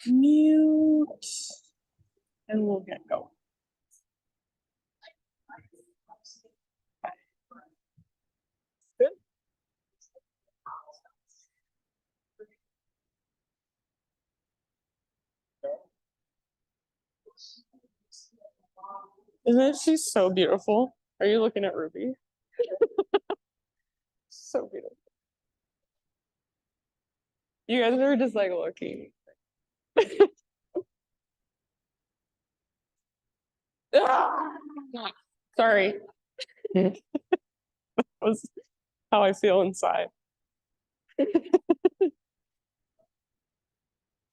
Mute. And we'll get going. Good. Isn't she so beautiful? Are you looking at Ruby? So beautiful. You guys are just like looking. Sorry. That was how I feel inside.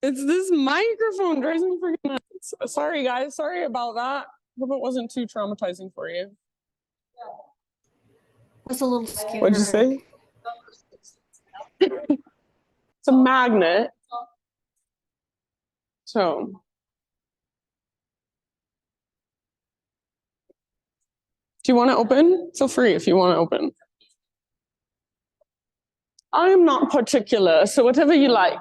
It's this microphone drives me freaking nuts. Sorry, guys. Sorry about that. Hope it wasn't too traumatizing for you. That's a little scary. What'd you say? It's a magnet. So. Do you want to open? Feel free if you want to open. I'm not particular, so whatever you like.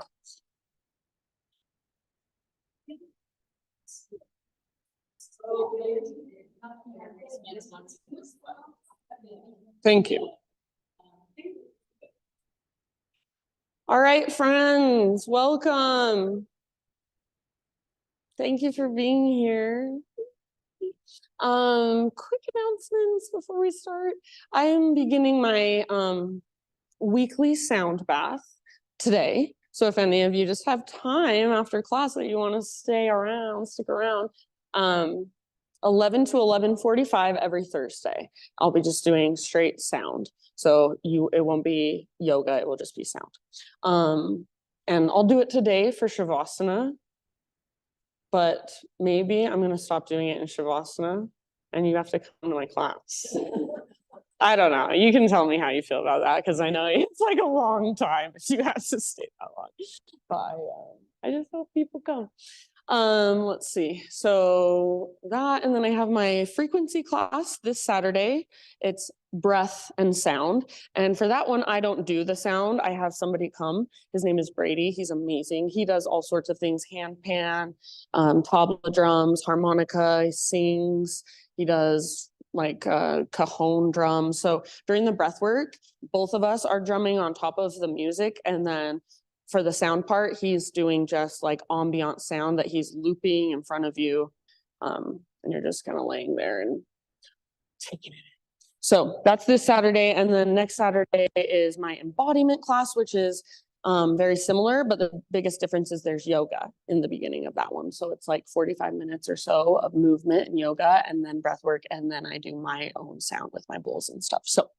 Thank you. All right, friends, welcome. Thank you for being here. Quick announcements before we start. I am beginning my weekly sound bath today. So if any of you just have time after class that you want to stick around, 11 to 11:45 every Thursday. I'll be just doing straight sound. So it won't be yoga, it will just be sound. And I'll do it today for Shavasana, but maybe I'm gonna stop doing it in Shavasana and you have to come to my class. I don't know. You can tell me how you feel about that because I know it's like a long time if you have to stay that long. But I just hope people come. Let's see. So that, and then I have my frequency class this Saturday. It's breath and sound. And for that one, I don't do the sound. I have somebody come. His name is Brady. He's amazing. He does all sorts of things, handpan, tabla drums, harmonica, he sings. He does like cajon drums. So during the breath work, both of us are drumming on top of the music. And then for the sound part, he's doing just like ambient sound that he's looping in front of you. And you're just kind of laying there and taking it in. So that's this Saturday. And then next Saturday is my embodiment class, which is very similar, but the biggest difference is there's yoga in the beginning of that one. So it's like 45 minutes or so of movement and yoga and then breath work. And then I do my own sound with my bowls and stuff. So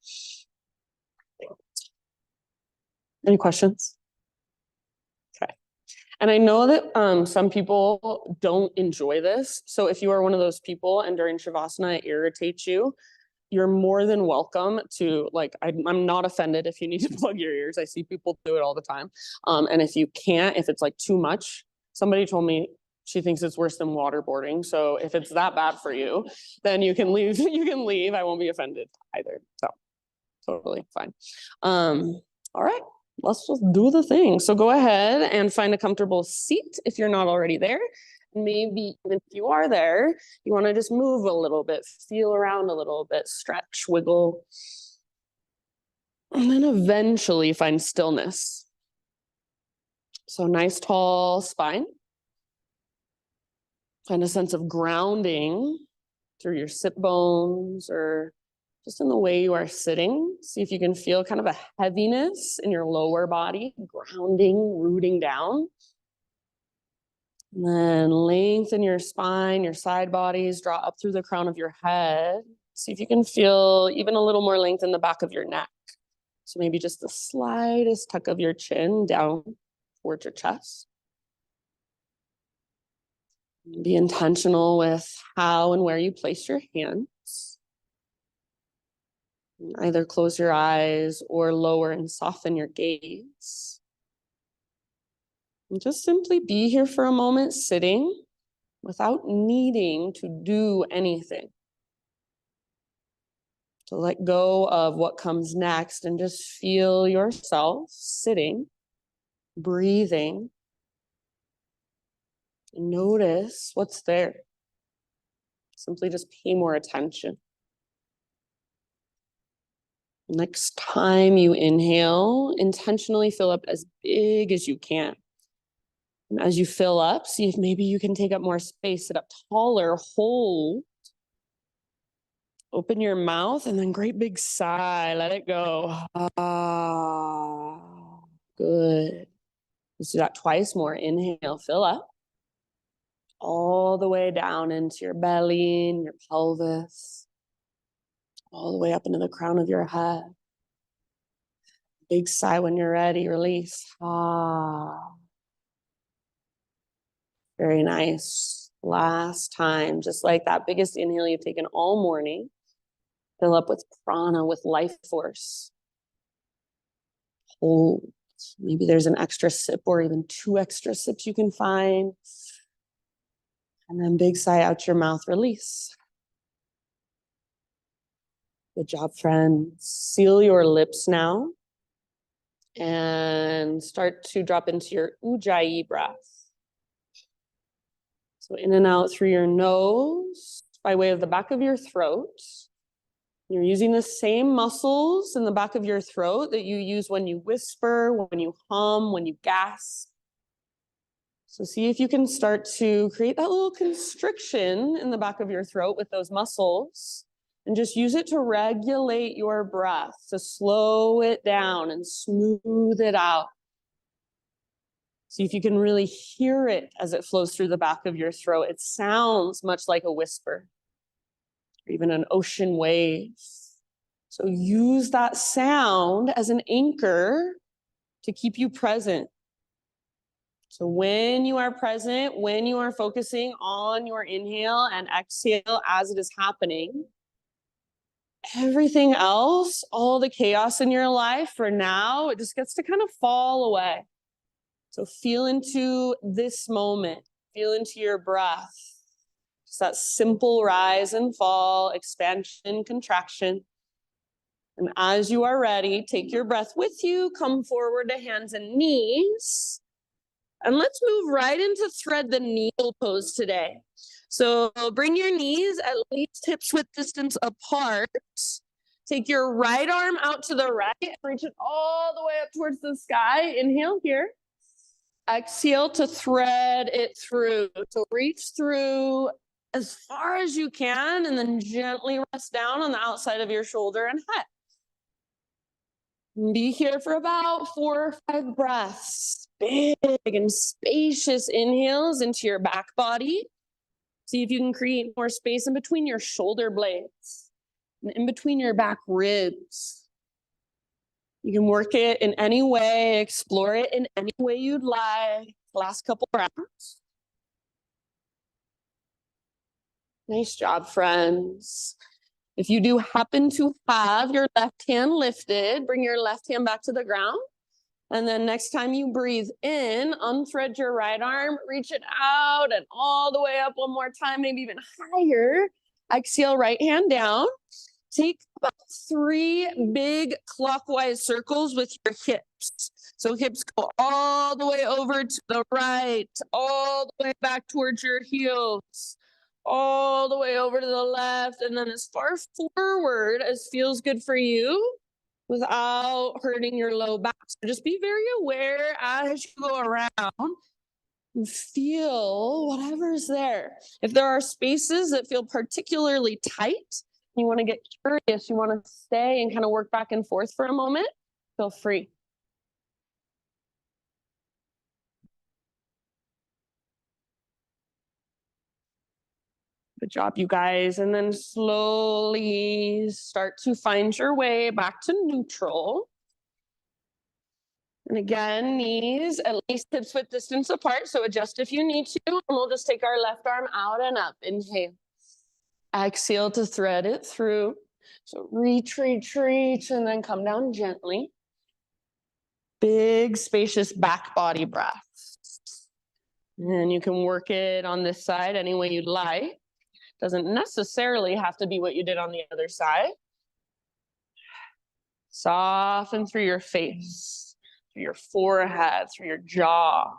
any questions? Okay. And I know that some people don't enjoy this. So if you are one of those people and during Shavasana it irritates you, you're more than welcome to, like, I'm not offended if you need to plug your ears. I see people do it all the time. And if you can't, if it's like too much, somebody told me she thinks it's worse than waterboarding. So if it's that bad for you, then you can leave. You can leave. I won't be offended either. So totally fine. All right, let's just do the thing. So go ahead and find a comfortable seat if you're not already there. Maybe if you are there, you want to just move a little bit, feel around a little bit, stretch, wiggle, and then eventually find stillness. So nice tall spine. Find a sense of grounding through your sit bones or just in the way you are sitting. See if you can feel kind of a heaviness in your lower body, grounding, rooting down. And then lengthen your spine, your side bodies, draw up through the crown of your head. See if you can feel even a little more length in the back of your neck. So maybe just the slightest tuck of your chin down towards your chest. Be intentional with how and where you place your hands. Either close your eyes or lower and soften your gaze. And just simply be here for a moment, sitting without needing to do anything. To let go of what comes next and just feel yourself sitting, breathing, Notice what's there. Simply just pay more attention. Next time you inhale, intentionally fill up as big as you can. And as you fill up, see if maybe you can take up more space, sit up taller, hold. Open your mouth and then great big sigh, let it go. Ah, good. Let's do that twice more. Inhale, fill up. All the way down into your belly and your pelvis. All the way up into the crown of your head. Big sigh when you're ready, release. Ah. Very nice. Last time, just like that biggest inhale you've taken all morning. Fill up with prana, with life force. Hold. Maybe there's an extra sip or even 2 extra sips you can find. And then big sigh out your mouth, release. Good job, friends. Seal your lips now. And start to drop into your Ujjayi breath. So in and out through your nose by way of the back of your throat. You're using the same muscles in the back of your throat that you use when you whisper, when you hum, when you gasp. So see if you can start to create that little constriction in the back of your throat with those muscles. And just use it to regulate your breath, to slow it down and smooth it out. See if you can really hear it as it flows through the back of your throat. It sounds much like a whisper, or even an ocean wave. So use that sound as an anchor to keep you present. So when you are present, when you are focusing on your inhale and exhale as it is happening, everything else, all the chaos in your life for now, it just gets to kind of fall away. So feel into this moment, feel into your breath. Just that simple rise and fall, expansion, contraction. And as you are ready, take your breath with you, come forward to hands and knees. And let's move right into thread the needle pose today. So bring your knees at least hips-width distance apart. Take your right arm out to the right and reach it all the way up towards the sky. Inhale here. Exhale to thread it through. So reach through as far as you can and then gently rest down on the outside of your shoulder and head. Be here for about 4 or 5 breaths. Big and spacious inhales into your back body. See if you can create more space in between your shoulder blades and in between your back ribs. You can work it in any way, explore it in any way you'd like. Last couple rounds. Nice job, friends. If you do happen to have your left hand lifted, bring your left hand back to the ground. And then next time you breathe in, unthread your right arm, reach it out and all the way up one more time, maybe even higher. Exhale, right hand down. Take about 3 big clockwise circles with your hips. So hips go all the way over to the right, all the way back towards your heels, all the way over to the left, and then as far forward as feels good for you without hurting your low back. So just be very aware as you go around and feel whatever's there. If there are spaces that feel particularly tight, you want to get curious, you want to stay and kind of work back and forth for a moment, feel free. Good job, you guys. And then slowly start to find your way back to neutral. And again, knees at least hips-width distance apart. So adjust if you need to. And we'll just take our left arm out and up. Inhale. Exhale to thread it through. So reach, reach, reach, and then come down gently. Big, spacious back body breath. And you can work it on this side any way you'd like. Doesn't necessarily have to be what you did on the other side. Soften through your face, through your forehead, through your jaw.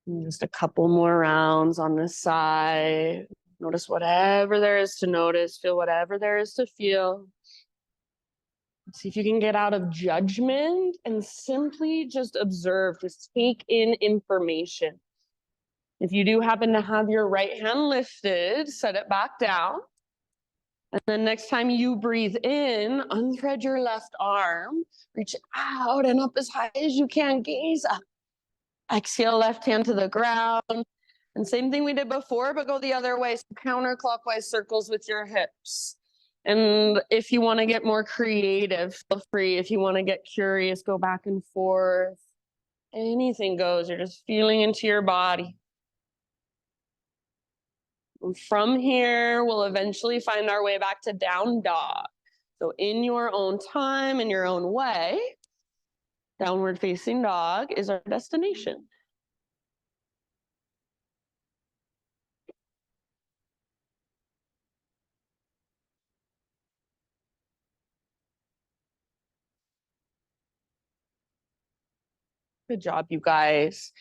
And just a couple more rounds on this side. Notice whatever there is to notice, feel whatever there is to feel. See if you can get out of judgment and simply just observe, just take in information. If you do happen to have your right hand lifted, set it back down. And then next time you breathe in, unthread your left arm, reach out and up as high as you can, gaze up. Exhale, left hand to the ground. And same thing we did before, but go the other way. So counterclockwise circles with your hips. And if you want to get more creative, feel free. If you want to get curious, go back and forth. Anything goes. You're just feeling into your body. And from here, we'll eventually find our way back to down dog. So in your own time, in your own way, downward facing dog is our destination. Good job, you guys.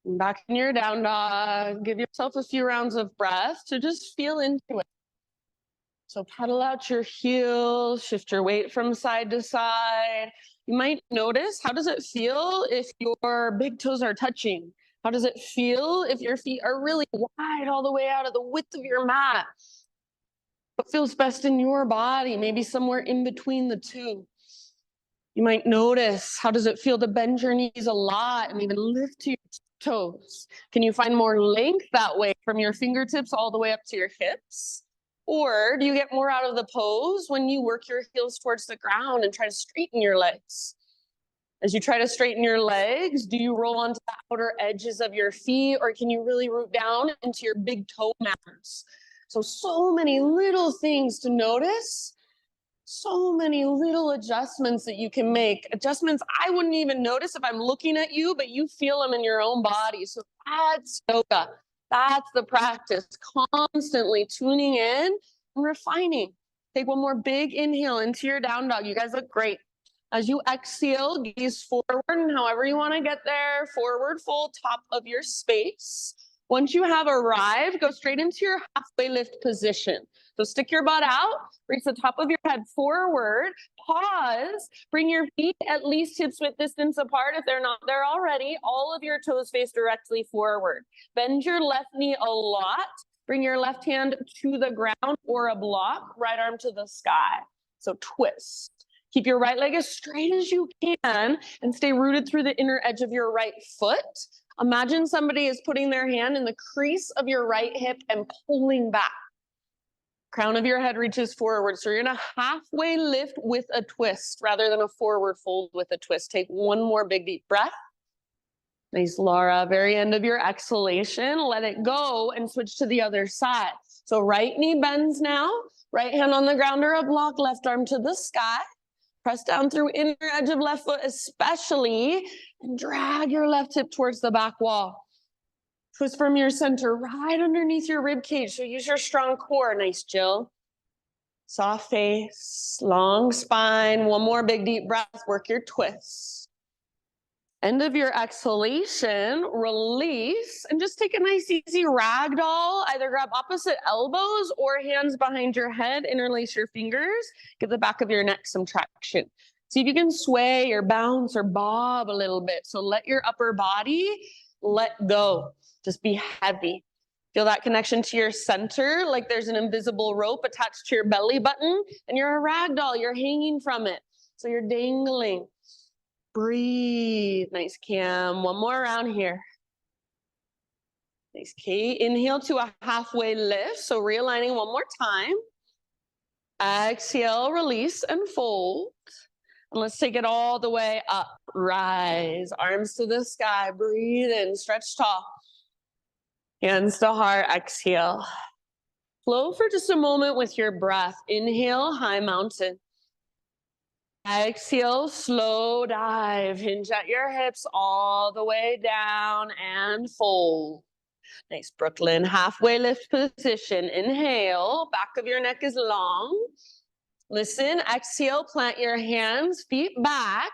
Back in your down dog, give yourself a few rounds of breath to just feel into it. So pedal out your heels, shift your weight from side to side. You might notice, how does it feel if your big toes are touching? How does it feel if your feet are really wide all the way out of the width of your mat? What feels best in your body? Maybe somewhere in between the two. You might notice, how does it feel to bend your knees a lot and even lift your toes? Can you find more length that way from your fingertips all the way up to your hips? Or do you get more out of the pose when you work your heels towards the ground and try to straighten your legs? As you try to straighten your legs, do you roll onto the outer edges of your feet, or can you really root down into your big toe marks? So many little things to notice. So many little adjustments that you can make. Adjustments I wouldn't even notice if I'm looking at you, but you feel them in your own body. So that's yoga. That's the practice. Constantly tuning in and refining. Take one more big inhale into your down dog. You guys look great. As you exhale, gaze forward, and however you want to get there, forward fold, top of your space. Once you have arrived, go straight into your halfway lift position. So stick your butt out, reach the top of your head forward, pause, bring your feet at least hips width distance apart if they're not there already. All of your toes face directly forward. Bend your left knee a lot. Bring your left hand to the ground or a block, right arm to the sky. So twist. Keep your right leg as straight as you can and stay rooted through the inner edge of your right foot. Imagine somebody is putting their hand in the crease of your right hip and pulling back. Crown of your head reaches forward. So you're gonna halfway lift with a twist rather than a forward fold with a twist. Take one more big deep breath. Nice, Laura. Very end of your exhalation. Let it go and switch to the other side. So right knee bends now. Right hand on the ground or a block. Left arm to the sky. Press down through inner edge of left foot especially, and drag your left hip towards the back wall. Twist from your center right underneath your rib cage. So use your strong core. Nice, Jill. Soft face, long spine. One more big deep breath. Work your twist. End of your exhalation, release, and just take a nice easy ragdoll. Either grab opposite elbows or hands behind your head, interlace your fingers, give the back of your neck some traction. See if you can sway or bounce or bob a little bit. So let your upper body let go. Just be heavy. Feel that connection to your center, like there's an invisible rope attached to your belly button, and you're a ragdoll, you're hanging from it. So you're dangling. Breathe. Nice, Cam. One more round here. Nice, Kate. Inhale to a halfway lift. So realigning one more time. Exhale, release and fold. And let's take it all the way up. Rise. Arms to the sky. Breathe in. Stretch tall. Hands to heart. Exhale. Flow for just a moment with your breath. Inhale, high mountain. Exhale, slow dive. Hinge at your hips all the way down and fold. Nice, Brooklyn. Halfway lift position. Inhale, back of your neck is long. Listen, exhale, plant your hands, feet back.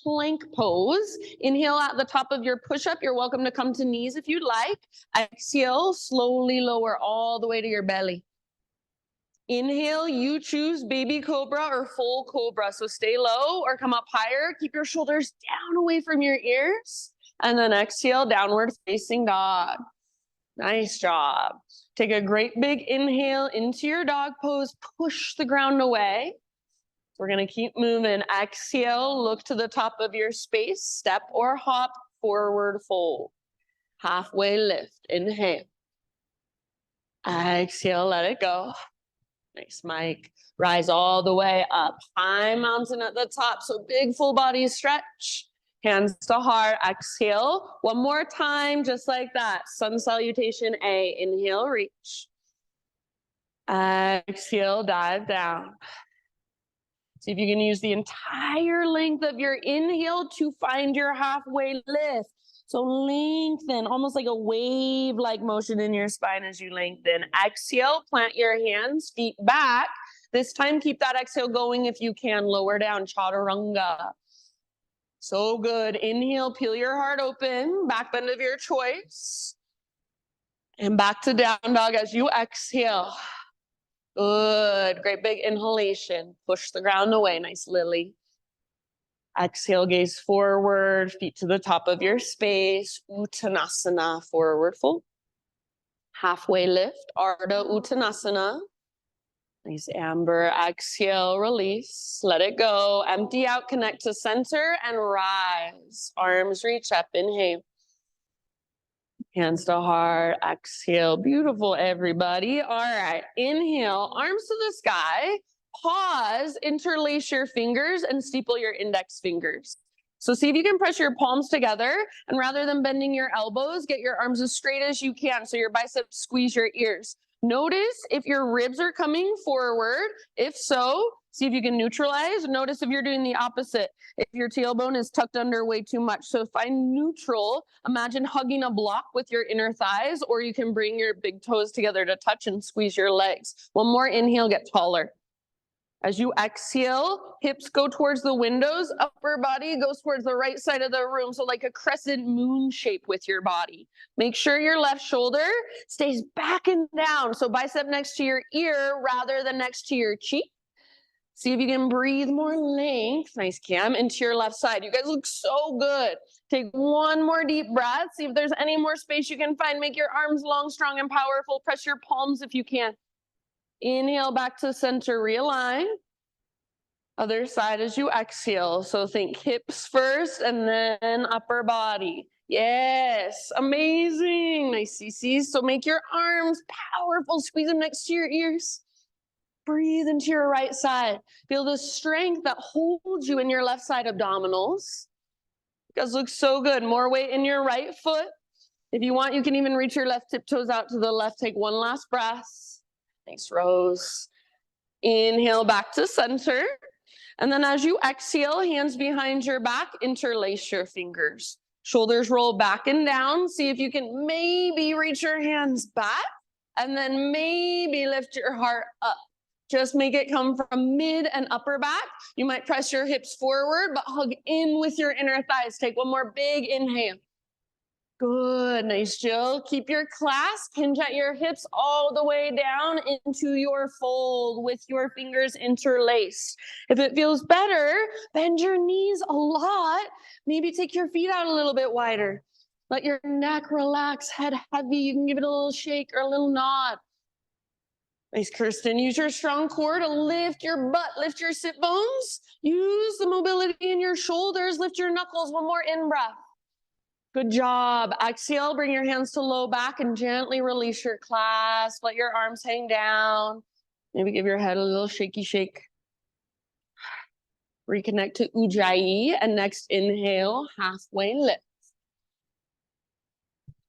plank pose. Inhale at the top of your push-up. You're welcome to come to knees if you'd like. Exhale, slowly lower all the way to your belly. Inhale, you choose baby cobra or full cobra. So stay low or come up higher. Keep your shoulders down away from your ears. And then exhale, downward facing dog. Nice job. Take a great big inhale into your dog pose. Push the ground away. We're going to keep moving. Exhale, look to the top of your space. Step or hop, forward fold. Halfway lift. Inhale. Exhale, let it go. Nice, Mike. Rise all the way up. High mountain at the top. So big full body stretch. Hands to heart. Exhale. One more time, just like that. Sun salutation A. Inhale, reach. Exhale, dive down. See if you can use the entire length of your inhale to find your halfway lift. So lengthen, almost like a wave-like motion in your spine as you lengthen. Exhale, plant your hands, feet back. This time, keep that exhale going if you can. Lower down, chaturanga. So good. Inhale, peel your heart open, back bend of your choice. And back to down dog as you exhale. Good. Great big inhalation. Push the ground away. Nice lily. Exhale, gaze forward, feet to the top of your space. Uttanasana, forward fold. Halfway lift, Ardha Uttanasana. Nice, Amber. Exhale, release. Let it go. Empty out, connect to center, and rise. Arms reach up. Inhale. Hands to heart. Exhale. Beautiful, everybody. All right. Inhale, arms to the sky. Pause, interlace your fingers, and steeple your index fingers. So see if you can press your palms together, and rather than bending your elbows, get your arms as straight as you can so your biceps squeeze your ears. Notice if your ribs are coming forward. If so, see if you can neutralize. Notice if you're doing the opposite. If your tailbone is tucked under way too much. So find neutral. Imagine hugging a block with your inner thighs, or you can bring your big toes together to touch and squeeze your legs. One more inhale, get taller. As you exhale, hips go towards the windows, upper body goes towards the right side of the room. So like a crescent moon shape with your body. Make sure your left shoulder stays back and down. So bicep next to your ear rather than next to your cheek. See if you can breathe more length. Nice, Cam, into your left side. You guys look so good. Take one more deep breath. See if there's any more space you can find. Make your arms long, strong, and powerful. Press your palms if you can. Inhale back to center, realign. Other side as you exhale. So think hips first and then upper body. Yes, amazing. Nice, CC. So make your arms powerful. Squeeze them next to your ears. Breathe into your right side. Feel the strength that holds you in your left side abdominals. You guys look so good. More weight in your right foot. If you want, you can even reach your left tiptoes out to the left. Take one last breath. Thanks, Rose. Inhale back to center. And then as you exhale, hands behind your back, interlace your fingers. Shoulders roll back and down. See if you can maybe reach your hands back and then maybe lift your heart up. Just make it come from mid and upper back. You might press your hips forward, but hug in with your inner thighs. Take one more big inhale. Good, nice, Jill. Keep your clasp, hinge at your hips all the way down into your fold with your fingers interlaced. If it feels better, bend your knees a lot. Maybe take your feet out a little bit wider. Let your neck relax, head heavy. You can give it a little shake or a little nod. Nice, Kirsten. Use your strong core to lift your butt, lift your sit bones. Use the mobility in your shoulders, lift your knuckles. One more in-breath. Good job. Exhale, bring your hands to low back and gently release your clasp. Let your arms hang down. Maybe give your head a little shaky shake. Reconnect to Ujjayi, and next inhale, halfway lift.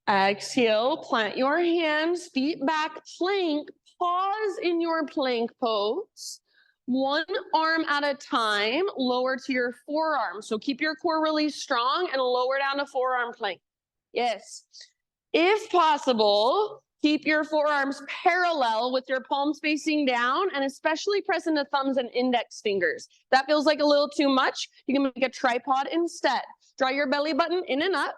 Exhale, plant your hands, feet back, plank. Pause in your plank pose. One arm at a time, lower to your forearm. So keep your core really strong and lower down to forearm plank. Yes. If possible, Keep your forearms parallel with your palms facing down, and especially press into thumbs and index fingers. That feels like a little too much. You can make a tripod instead. Draw your belly button in and up.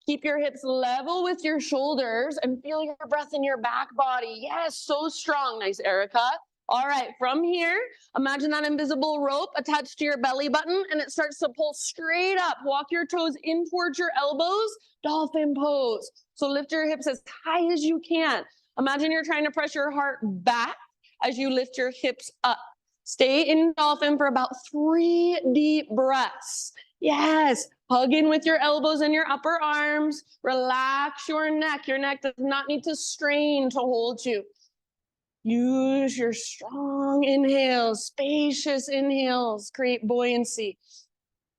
Keep your hips level with your shoulders and feel your breath in your back body. Yes, so strong. Nice, Erica. All right, from here, imagine that invisible rope attached to your belly button, and it starts to pull straight up. Walk your toes in towards your elbows, dolphin pose. So lift your hips as high as you can. Imagine you're trying to press your heart back as you lift your hips up. Stay in dolphin for about 3 deep breaths. Yes, hug in with your elbows and your upper arms. Relax your neck. Your neck does not need to strain to hold you. Use your strong inhales, spacious inhales, create buoyancy.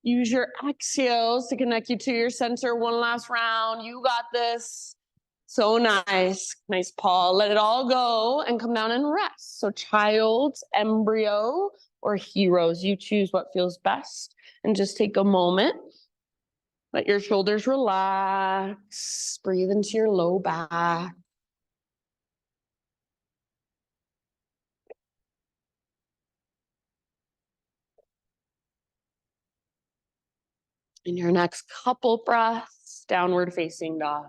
Use your exhales to connect you to your center. One last round. You got this. So nice. Nice, Paul. Let it all go and come down and rest. So child's embryo or heroes. You choose what feels best. And just take a moment. Let your shoulders relax. Breathe into your low back. In your next couple breaths, downward facing dog.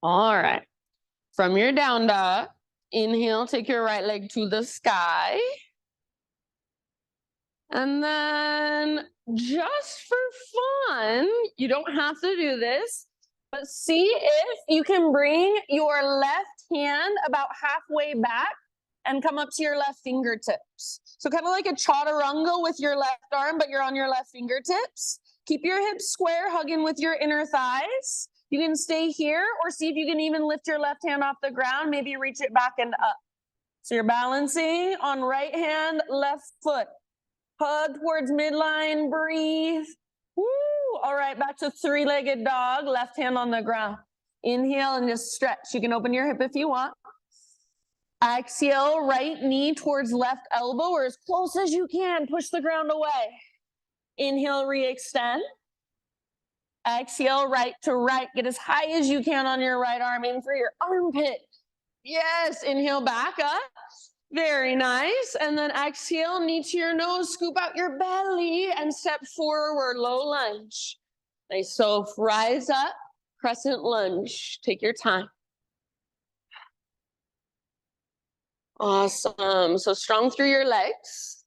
All right. From your down dog, inhale, take your right leg to the sky. And then just for fun, you don't have to do this, but see if you can bring your left hand about halfway back and come up to your left fingertips. So kind of like a chaturanga with your left arm, but you're on your left fingertips. Keep your hips square, hugging with your inner thighs. You can stay here or see if you can even lift your left hand off the ground, maybe reach it back and up. So you're balancing on right hand, left foot. Hug towards midline, breathe. Woo! All right, back to three-legged dog, left hand on the ground. Inhale and just stretch. You can open your hip if you want. Exhale, right knee towards left elbow or as close as you can. Push the ground away. Inhale, re-extend. Exhale, right to right. Get as high as you can on your right arm. Aim for your armpit. Yes, inhale, back up. Very nice. And then exhale, knee to your nose, scoop out your belly and step forward, low lunge. Nice. So rise up, crescent lunge. Take your time. Awesome. So strong through your legs.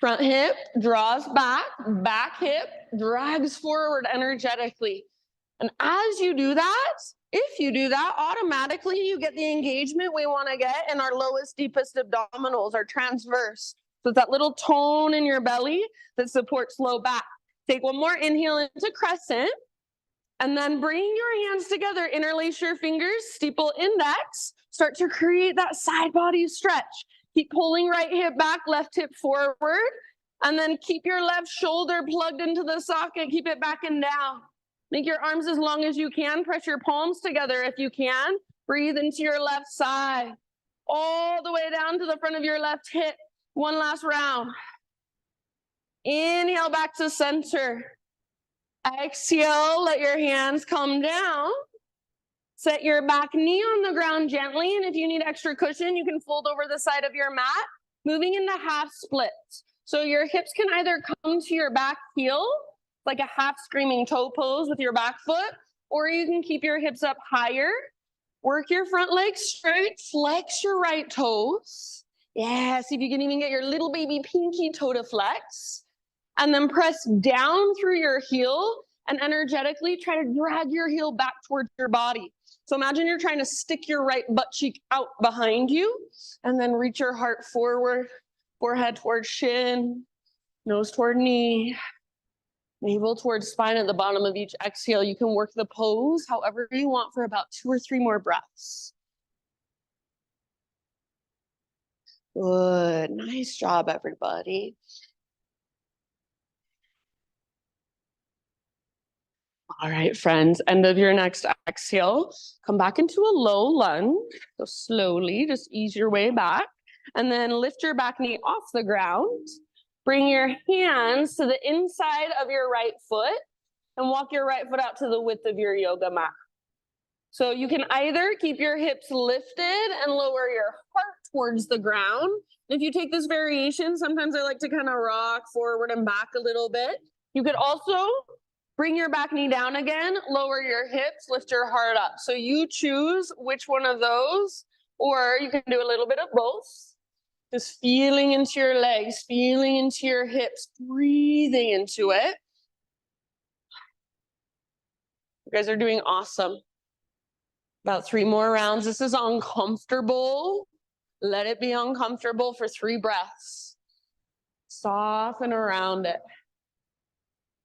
Front hip draws back, back hip drags forward energetically. And as you do that, if you do that, automatically you get the engagement we want to get in our lowest, deepest abdominals, our transverse. So it's that little tone in your belly that supports low back. Take one more inhale into crescent, and then bring your hands together, interlace your fingers, steeple index, start to create that side body stretch. Keep pulling right hip back, left hip forward, and then keep your left shoulder plugged into the socket, keep it back and down. Make your arms as long as you can. Press your palms together if you can. Breathe into your left side. All the way down to the front of your left hip. One last round. Inhale back to center. Exhale, let your hands come down. Set your back knee on the ground gently. And if you need extra cushion, you can fold over the side of your mat. Moving into half splits. So your hips can either come to your back heel, like a half screaming toe pose with your back foot, or you can keep your hips up higher. Work your front leg straight, flex your right toes. Yeah, see if you can even get your little baby pinky toe to flex. And then press down through your heel and energetically try to drag your heel back towards your body. So imagine you're trying to stick your right butt cheek out behind you and then reach your heart forward, forehead towards shin, nose toward knee. Navel towards spine at the bottom of each exhale. You can work the pose however you want for about 2 or 3 more breaths. Good. Nice job, everybody. All right, friends, end of your next exhale. Come back into a low lunge. So slowly, just ease your way back. And then lift your back knee off the ground. Bring your hands to the inside of your right foot and walk your right foot out to the width of your yoga mat. So you can either keep your hips lifted and lower your heart towards the ground. If you take this variation, sometimes I like to kind of rock forward and back a little bit. You could also bring your back knee down again, lower your hips, lift your heart up. So you choose which one of those, or you can do a little bit of both. Just feeling into your legs, feeling into your hips, breathing into it. You guys are doing awesome. About 3 more rounds. This is uncomfortable. Let it be uncomfortable for 3 breaths. Soften around it.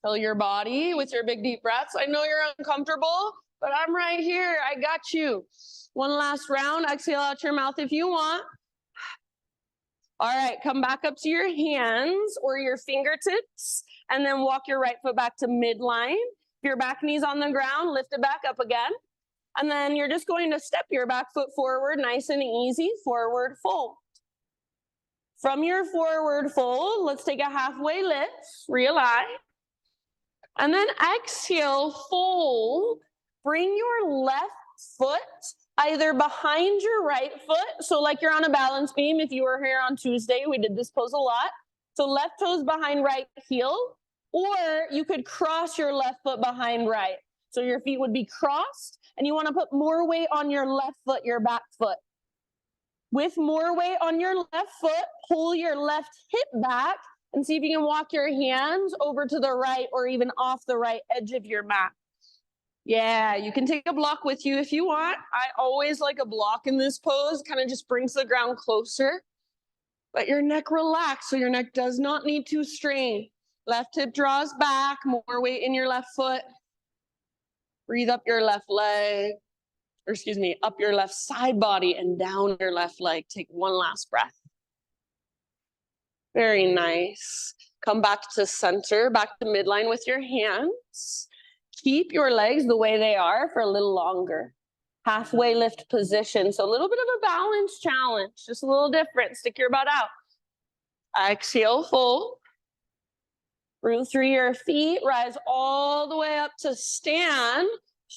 Tell your body with your big deep breaths, I know you're uncomfortable, but I'm right here. I got you. One last round. Exhale out your mouth if you want. All right, come back up to your hands or your fingertips, and then walk your right foot back to midline. If your back knee's on the ground, lift it back up again. And then you're just going to step your back foot forward, nice and easy, forward fold. From your forward fold, let's take a halfway lift, realign. And then exhale, fold. Bring your left foot either behind your right foot, so like you're on a balance beam. If you were here on Tuesday, we did this pose a lot. So left toes behind right heel, or you could cross your left foot behind right. So your feet would be crossed, and you want to put more weight on your left foot, your back foot. With more weight on your left foot, pull your left hip back and see if you can walk your hands over to the right or even off the right edge of your mat. Yeah, you can take a block with you if you want. I always like a block in this pose, kind of just brings the ground closer. Let your neck relax so your neck does not need to strain. Left hip draws back, more weight in your left foot. Breathe up your left leg, up your left side body and down your left leg. Take one last breath. Very nice. Come back to center, back to midline with your hands. Keep your legs the way they are for a little longer. Halfway lift position. So a little bit of a balance challenge, just a little different. Stick your butt out. Exhale, fold. Root through your feet, rise all the way up to stand.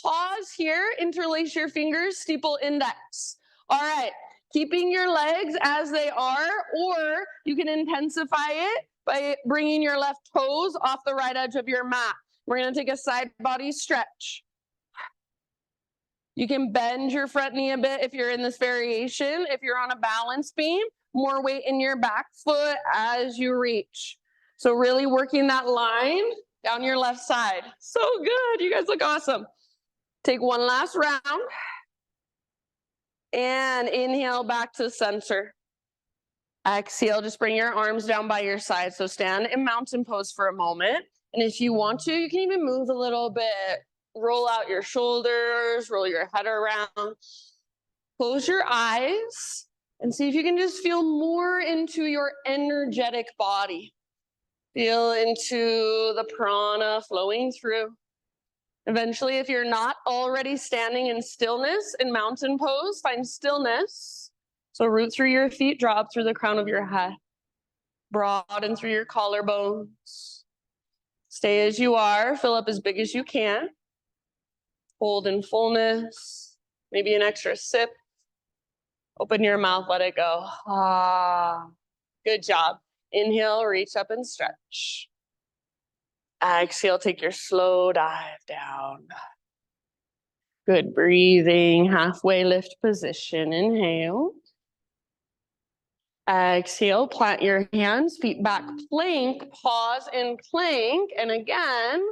Pause here, interlace your fingers, steeple index. All right, keeping your legs as they are, or you can intensify it by bringing your left toes off the right edge of your mat. We're gonna take a side body stretch. You can bend your front knee a bit if you're in this variation. If you're on a balance beam, more weight in your back foot as you reach. So really working that line down your left side. So good, you guys look awesome. Take one last round. And inhale back to center. Exhale, just bring your arms down by your side. So stand in mountain pose for a moment. And if you want to, you can even move a little bit. Roll out your shoulders, roll your head around. Close your eyes and see if you can just feel more into your energetic body. Feel into the prana flowing through. Eventually, if you're not already standing in stillness in mountain pose, find stillness. So root through your feet, draw up through the crown of your head. Broaden through your collarbones. Stay as you are, fill up as big as you can. Hold in fullness, maybe an extra sip. Open your mouth, let it go. Ah, good job. Inhale, reach up and stretch. Exhale, take your slow dive down. Good breathing, halfway lift position. Inhale. Exhale, plant your hands, feet back, plank, pause in plank. And again,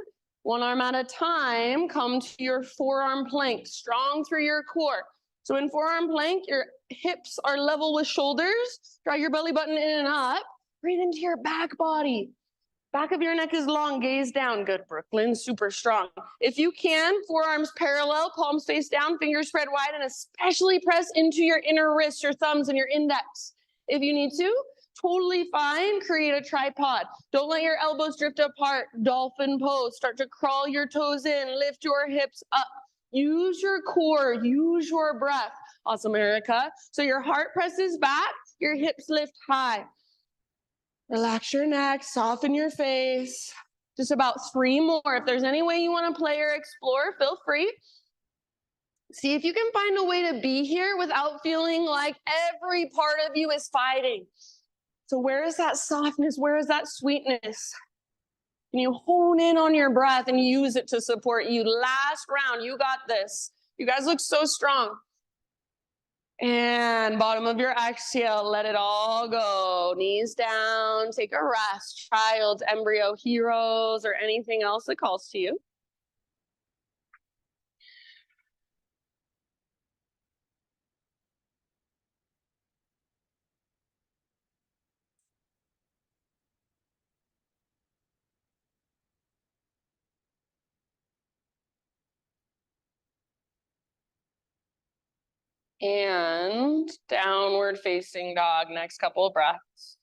one arm at a time, come to your forearm plank, strong through your core. So in forearm plank, your hips are level with shoulders. Draw your belly button in and up. Breathe into your back body. Back of your neck is long, gaze down. Good, Brooklyn, super strong. If you can, forearms parallel, palms face down, fingers spread wide, and especially press into your inner wrists, your thumbs and your index. If you need to, Totally fine. Create a tripod. Don't let your elbows drift apart. Dolphin pose. Start to crawl your toes in. Lift your hips up. Use your core. Use your breath. Awesome, Erica. So your heart presses back. Your hips lift high. Relax your neck. Soften your face. Just about 3 more. If there's any way you want to play or explore, feel free. See if you can find a way to be here without feeling like every part of you is fighting. So where is that softness? Where is that sweetness? Can you hone in on your breath and use it to support you? Last round, you got this. You guys look so strong. And bottom of your exhale, let it all go. Knees down, take a rest. Child's embryo, heroes, or anything else that calls to you. And downward facing dog, next couple of breaths.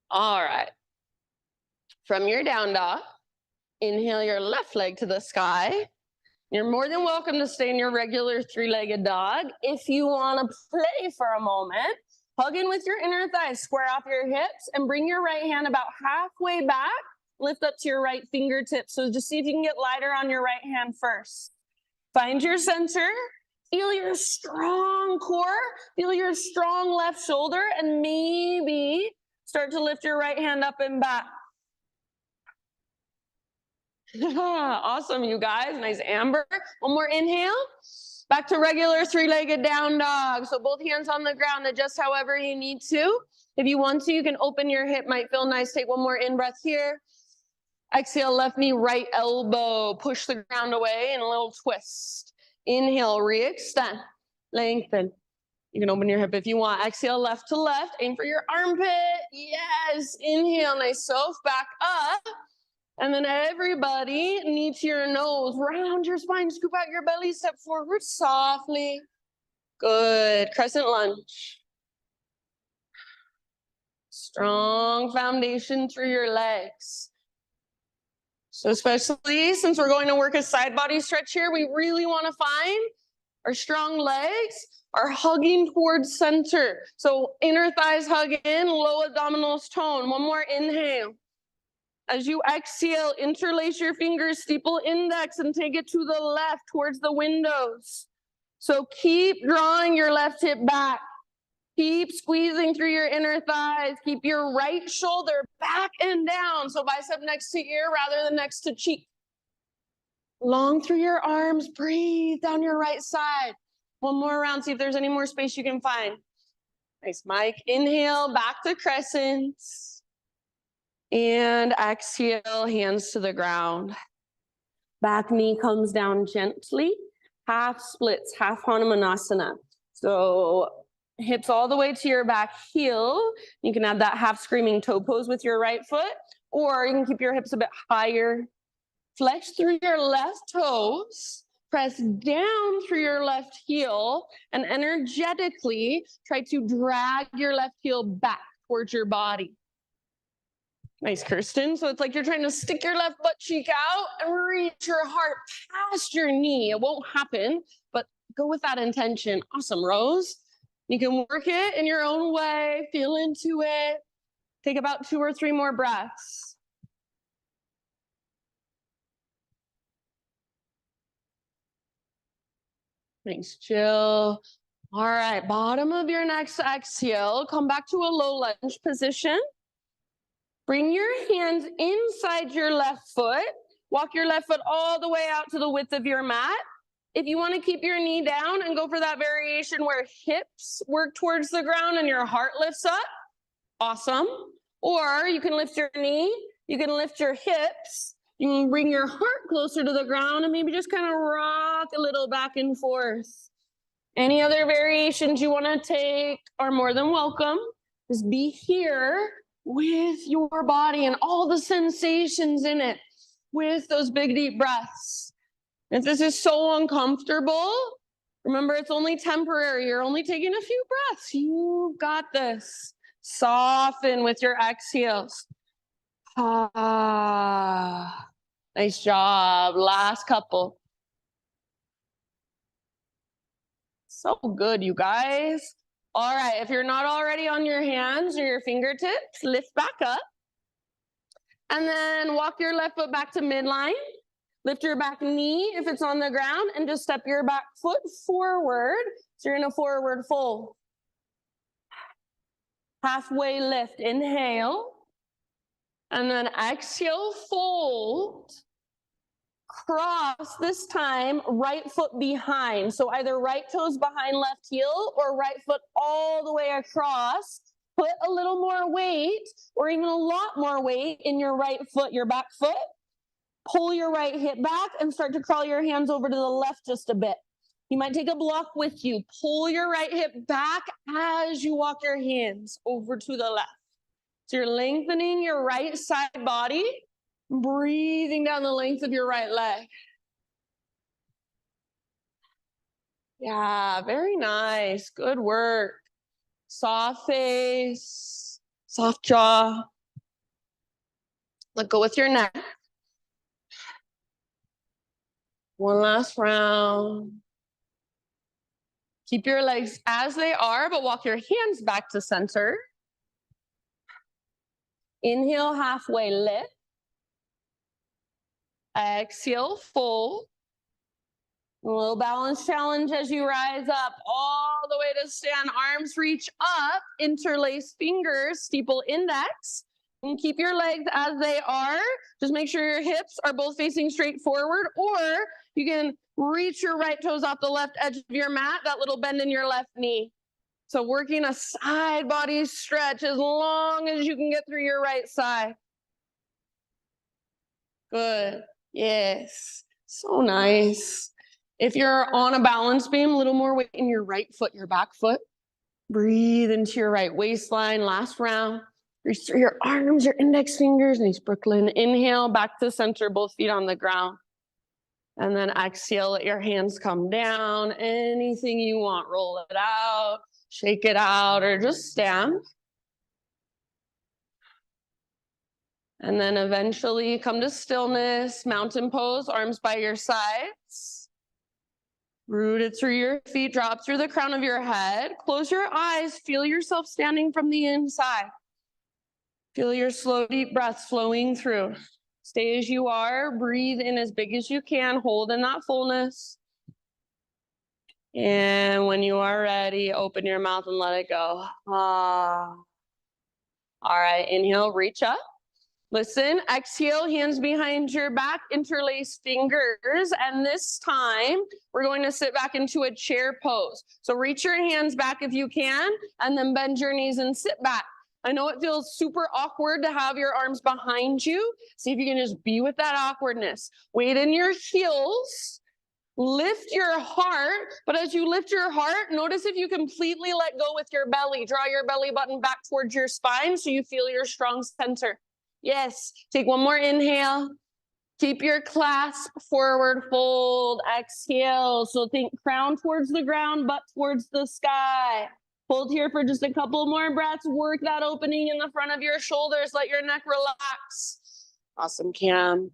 All right. From your down dog, inhale your left leg to the sky. You're more than welcome to stay in your regular 3-legged dog. If you want to play for a moment, hug in with your inner thighs, square off your hips, and bring your right hand about halfway back. Lift up to your right fingertips. So just see if you can get lighter on your right hand first. Find your center. Feel your strong core. Feel your strong left shoulder. And maybe start to lift your right hand up and back. Awesome, you guys. Nice, Amber. One more inhale. Back to regular 3-legged down dog. So both hands on the ground, adjust however you need to. If you want to, you can open your hip. Might feel nice. Take one more in-breath here. Exhale, left knee, right elbow. Push the ground away and a little twist. Inhale, re-extend. Lengthen. You can open your hip if you want. Exhale, left to left. Aim for your armpit. Yes. Inhale, nice, soft. Back up. And then everybody, knee to your nose, round your spine, scoop out your belly, step forward softly. Good. Crescent lunge. Strong foundation through your legs. So especially since we're going to work a side body stretch here, we really want to find our strong legs are hugging towards center. So inner thighs hug in, low abdominals tone. One more inhale. As you exhale, interlace your fingers, steeple index, and take it to the left towards the windows. So keep drawing your left hip back. Keep squeezing through your inner thighs. Keep your right shoulder back and down. So bicep next to ear rather than next to cheek. Long through your arms. Breathe down your right side. One more round. See if there's any more space you can find. Nice, Mike. Inhale, back to crescents. And exhale, hands to the ground. Back knee comes down gently. Half splits, half Hanumanasana. So hips all the way to your back heel. You can add that half screaming toe pose with your right foot, or you can keep your hips a bit higher. Flex through your left toes. Press down through your left heel and energetically try to drag your left heel back towards your body. Nice, Kirsten. So it's like you're trying to stick your left butt cheek out and reach your heart past your knee. It won't happen, but go with that intention. Awesome, Rose. You can work it in your own way. Feel into it. Take about 2 or 3 more breaths. Nice, chill. All right, bottom of your next exhale. Come back to a low lunge position. Bring your hands inside your left foot. Walk your left foot all the way out to the width of your mat. If you want to keep your knee down and go for that variation where hips work towards the ground and your heart lifts up, awesome. Or you can lift your knee, you can lift your hips, you can bring your heart closer to the ground and maybe just kind of rock a little back and forth. Any other variations you want to take are more than welcome. Just be here with your body and all the sensations in it with those big deep breaths. If this is so uncomfortable, remember it's only temporary. You're only taking a few breaths. You've got this. Soften with your exhales. Ah, nice job. Last couple. So good, you guys. All right, if you're not already on your hands or your fingertips, lift back up. And then walk your left foot back to midline. Lift your back knee if it's on the ground and just step your back foot forward. So you're in a forward fold. Halfway lift, inhale. And then exhale, fold. Cross this time, right foot behind. So either right toes behind left heel or right foot all the way across. Put a little more weight or even a lot more weight in your right foot, your back foot. Pull your right hip back and start to crawl your hands over to the left just a bit. You might take a block with you. Pull your right hip back as you walk your hands over to the left. So you're lengthening your right side body, breathing down the length of your right leg. Yeah, very nice. Good work. Soft face, soft jaw. Let go with your neck. One last round. Keep your legs as they are, but walk your hands back to center. Inhale, halfway lift. Exhale, fold. A little balance challenge as you rise up all the way to stand. Arms reach up, interlace fingers, steeple index. And keep your legs as they are. Just make sure your hips are both facing straight forward, or you can reach your right toes off the left edge of your mat, that little bend in your left knee. So working a side body stretch as long as you can get through your right side. Good. Yes. So nice. If you're on a balance beam, a little more weight in your right foot, your back foot. Breathe into your right waistline. Last round. Reach through your arms, your index fingers. Nice, Brooklyn. Inhale, back to center, both feet on the ground. And then exhale, let your hands come down. Anything you want, roll it out, shake it out, or just stand. And then eventually come to stillness, mountain pose, arms by your sides. Rooted through your feet, drop through the crown of your head. Close your eyes, feel yourself standing from the inside. Feel your slow, deep breaths flowing through. Stay as you are, breathe in as big as you can, hold in that fullness. And when you are ready, open your mouth and let it go. Ah. All right, inhale, reach up. Listen, exhale, hands behind your back, interlace fingers. And this time, we're going to sit back into a chair pose. So reach your hands back if you can, and then bend your knees and sit back. I know it feels super awkward to have your arms behind you. See if you can just be with that awkwardness. Weight in your heels. Lift your heart, but as you lift your heart, notice if you completely let go with your belly. Draw your belly button back towards your spine so you feel your strong center. Yes, take one more inhale. Keep your clasp, forward fold, exhale. So think crown towards the ground, butt towards the sky. Hold here for just a couple more breaths. Work that opening in the front of your shoulders. Let your neck relax. Awesome, Cam.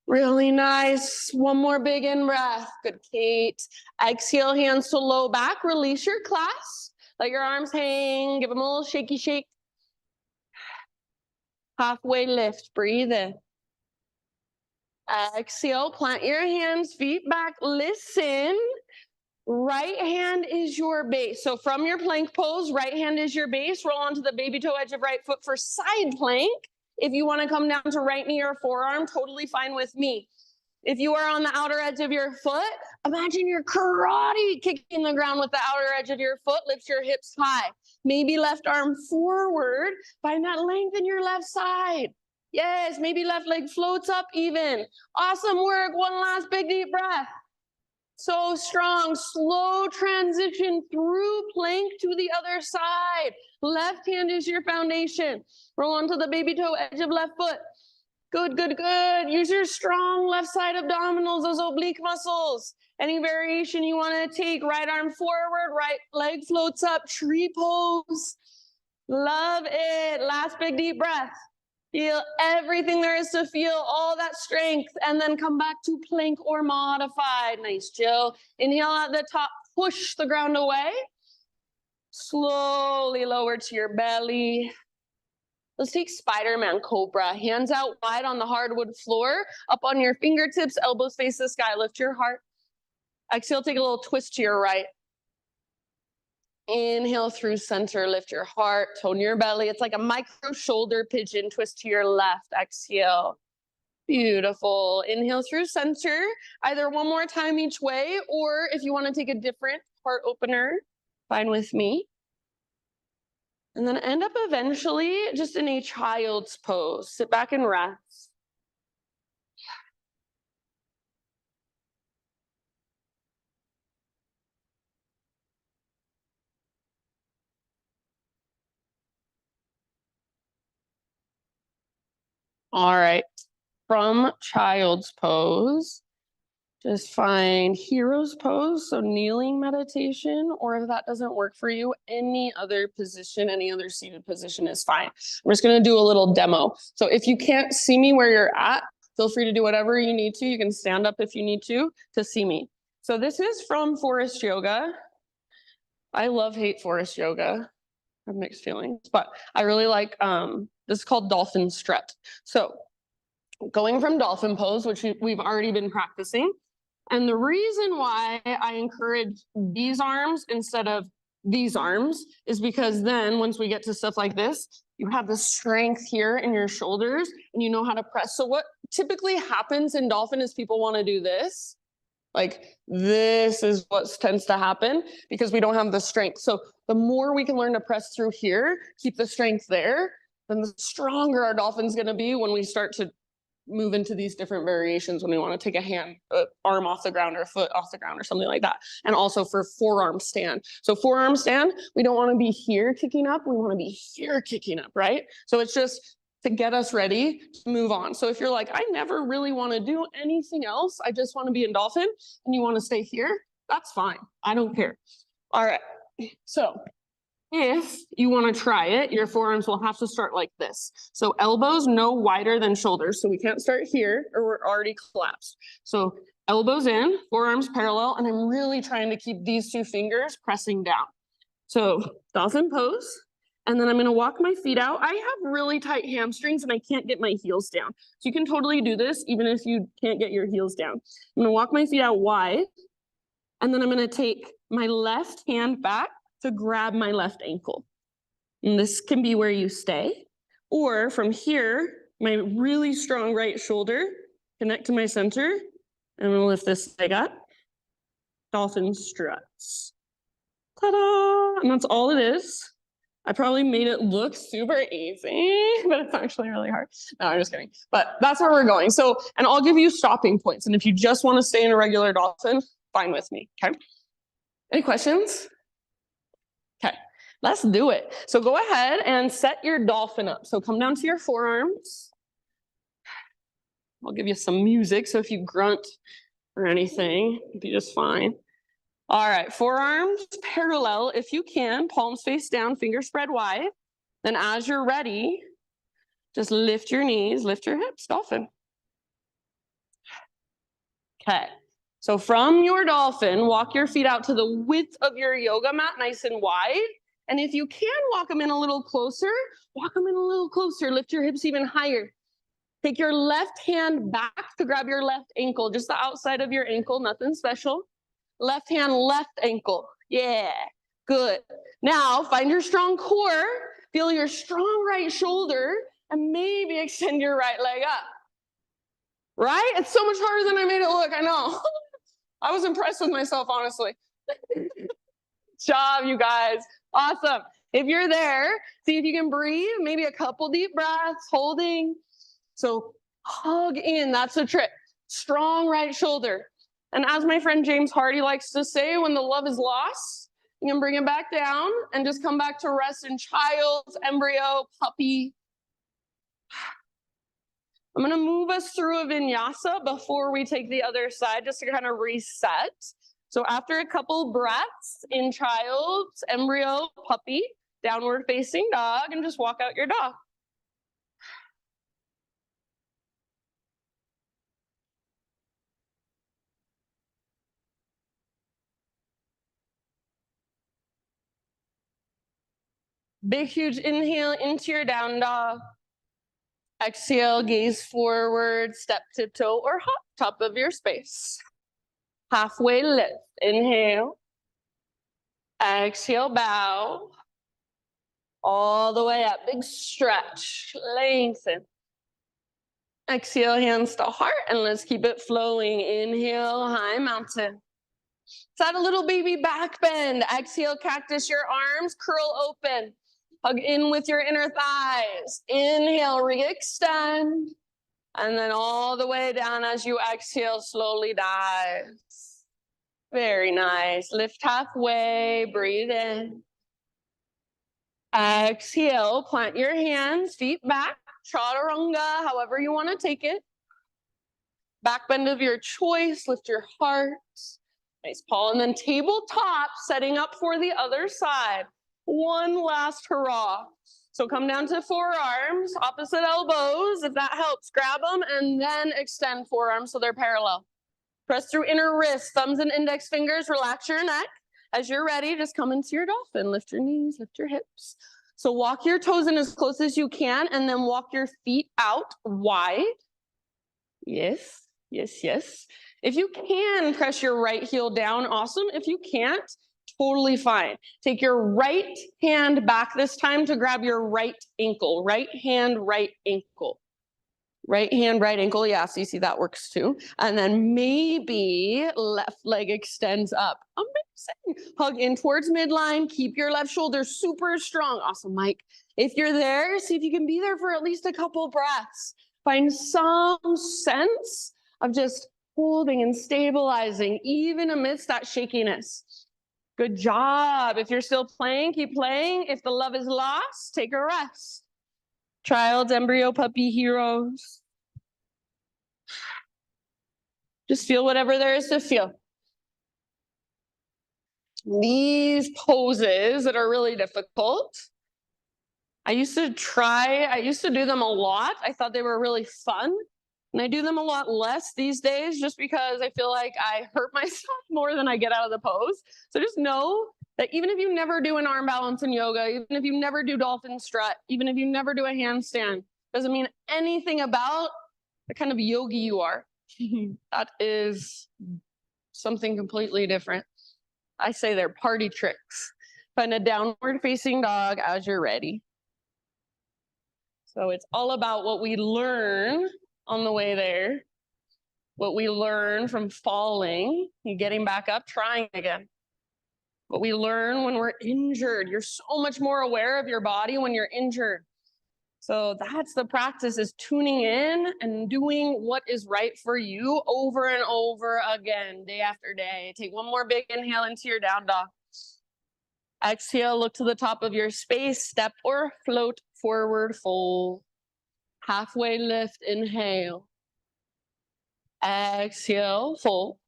Really nice. One more big in breath. Good, Kate. Exhale, hands to low back. Release your clasp. Let your arms hang. Give them a little shaky shake. Halfway lift. Breathe in. Exhale, plant your hands, feet back. Listen. Right hand is your base. So from your plank pose, right hand is your base. Roll onto the baby toe edge of right foot for side plank. If you want to come down to right knee or forearm, totally fine with me. If you are on the outer edge of your foot, imagine you're karate kicking the ground with the outer edge of your foot. Lift your hips high. Maybe left arm forward. Find that length in your left side. Yes, maybe left leg floats up even. Awesome work. One last big deep breath. So strong, slow transition through plank to the other side. Left hand is your foundation. Roll onto the baby toe edge of left foot. Good, good, good. Use your strong left side abdominals, those oblique muscles. Any variation you want to take, right arm forward, right leg floats up, tree pose. Love it. Last big deep breath. Feel everything there is to feel, all that strength, and then come back to plank or modified. Nice, Jill. Inhale at the top, push the ground away. Slowly lower to your belly. Let's take Spider-Man Cobra. Hands out wide on the hardwood floor, up on your fingertips, elbows face the sky. Lift your heart. Exhale, take a little twist to your right. Inhale through center, lift your heart, tone your belly. It's like a micro shoulder pigeon, twist to your left, exhale. Beautiful. Inhale through center, either one more time each way, or if you want to take a different heart opener, fine with me. And then end up eventually just in a child's pose. Sit back and rest. All right, from child's pose, just find hero's pose, so kneeling meditation, or if that doesn't work for you, any other position, any other seated position is fine. I'm just gonna do a little demo. So if you can't see me where you're at, feel free to do whatever you need to. You can stand up if you need to see me. So this is from Forest Yoga. I hate Forest Yoga. I have mixed feelings, but I really like, this is called dolphin strut. So going from dolphin pose, which we've already been practicing, and the reason why I encourage these arms instead of these arms is because then once we get to stuff like this, you have the strength here in your shoulders and you know how to press. So what typically happens in dolphin is people want to do this. Like this is what tends to happen because we don't have the strength. So the more we can learn to press through here, keep the strength there, then the stronger our dolphin's going to be when we start to move into these different variations, when we want to take a hand, arm off the ground or a foot off the ground or something like that. And also for forearm stand. So forearm stand, we don't want to be here kicking up. We want to be here kicking up, right? So it's just to get us ready to move on. So if you're like, I never really want to do anything else, I just want to be in dolphin, and you want to stay here, that's fine. I don't care. All right. So if you want to try it, your forearms will have to start like this. So elbows no wider than shoulders. So we can't start here or we're already collapsed. So elbows in, forearms parallel, and I'm really trying to keep these two fingers pressing down. So dolphin pose. And then I'm going to walk my feet out. I have really tight hamstrings and I can't get my heels down. So you can totally do this even if you can't get your heels down. I'm going to walk my feet out wide. And then I'm going to take my left hand back to grab my left ankle. And this can be where you stay. Or from here, my really strong right shoulder, connect to my center. And I'm going to lift this leg up. Dolphin struts. Ta-da! And that's all it is. I probably made it look super easy, but it's actually really hard. No, I'm just kidding. But that's where we're going. So, and I'll give you stopping points. And if you just want to stay in a regular dolphin, fine with me, okay? Any questions? Okay, let's do it. So go ahead and set your dolphin up. So come down to your forearms. I'll give you some music. So if you grunt or anything, you'll be just fine. All right, forearms parallel if you can, palms face down, fingers spread wide. Then as you're ready, just lift your knees, lift your hips, dolphin. Okay, so from your dolphin, walk your feet out to the width of your yoga mat, nice and wide. And if you can walk them in a little closer, walk them in a little closer, lift your hips even higher. Take your left hand back to grab your left ankle, just the outside of your ankle, nothing special. Left hand, left ankle. Yeah, good. Now find your strong core, feel your strong right shoulder, and maybe extend your right leg up. Right? It's so much harder than I made it look, I know. I was impressed with myself, honestly. Good job, you guys. Awesome. If you're there, see if you can breathe, maybe a couple deep breaths, holding. So hug in, that's the trick. Strong right shoulder. And as my friend James Hardy likes to say, when the love is lost, you can bring it back down and just come back to rest in child's, embryo, puppy. I'm going to move us through a vinyasa before we take the other side, just to kind of reset. So after a couple breaths in child's, embryo, puppy, downward facing dog, and just walk out your dog. Big, huge inhale into your down dog. Exhale, gaze forward, step, tiptoe, or hop, top of your space. Halfway lift, inhale. Exhale, bow. All the way up, big stretch, lengthen. Exhale, hands to heart, and let's keep it flowing. Inhale, high mountain. Let's add a little baby back bend. Exhale, cactus your arms, curl open. Hug in with your inner thighs. Inhale, re-extend. And then all the way down as you exhale, slowly dive. Very nice. Lift halfway, breathe in. Exhale, plant your hands, feet back, chaturanga, however you want to take it. Back bend of your choice, lift your heart. Nice, Paul. And then tabletop, setting up for the other side. One last hurrah. So come down to forearms, opposite elbows, if that helps. Grab them and then extend forearms so they're parallel. Press through inner wrists, thumbs and index fingers, relax your neck. As you're ready, just come into your dolphin. Lift your knees, lift your hips. So walk your toes in as close as you can and then walk your feet out wide. Yes, yes, yes. If you can, press your right heel down, awesome. If you can't, totally fine. Take your right hand back this time to grab your right ankle. Right hand, right ankle. Right hand, right ankle. Yeah, so you see that works too. And then maybe left leg extends up. Amazing. Hug in towards midline. Keep your left shoulder super strong. Awesome, Mike. If you're there, see if you can be there for at least a couple breaths. Find some sense of just holding and stabilizing, even amidst that shakiness. Good job. If you're still playing, keep playing. If the love is lost, take a rest. Child's, embryo, puppy, heroes. Just feel whatever there is to feel. These poses that are really difficult, I used to do them a lot. I thought they were really fun. And I do them a lot less these days just because I feel like I hurt myself more than I get out of the pose. So just know that even if you never do an arm balance in yoga, even if you never do dolphin strut, even if you never do a handstand, doesn't mean anything about the kind of yogi you are. That is something completely different. I say they're party tricks. Find a downward facing dog as you're ready. So it's all about what we learn on the way there, what we learn from falling and getting back up, trying again. What we learn when we're injured. You're so much more aware of your body when you're injured. So that's the practice, is tuning in and doing what is right for you over and over again, day after day. Take one more big inhale into your down dog. Exhale, look to the top of your space, step or float forward, fold. Halfway lift, inhale. Exhale, fold.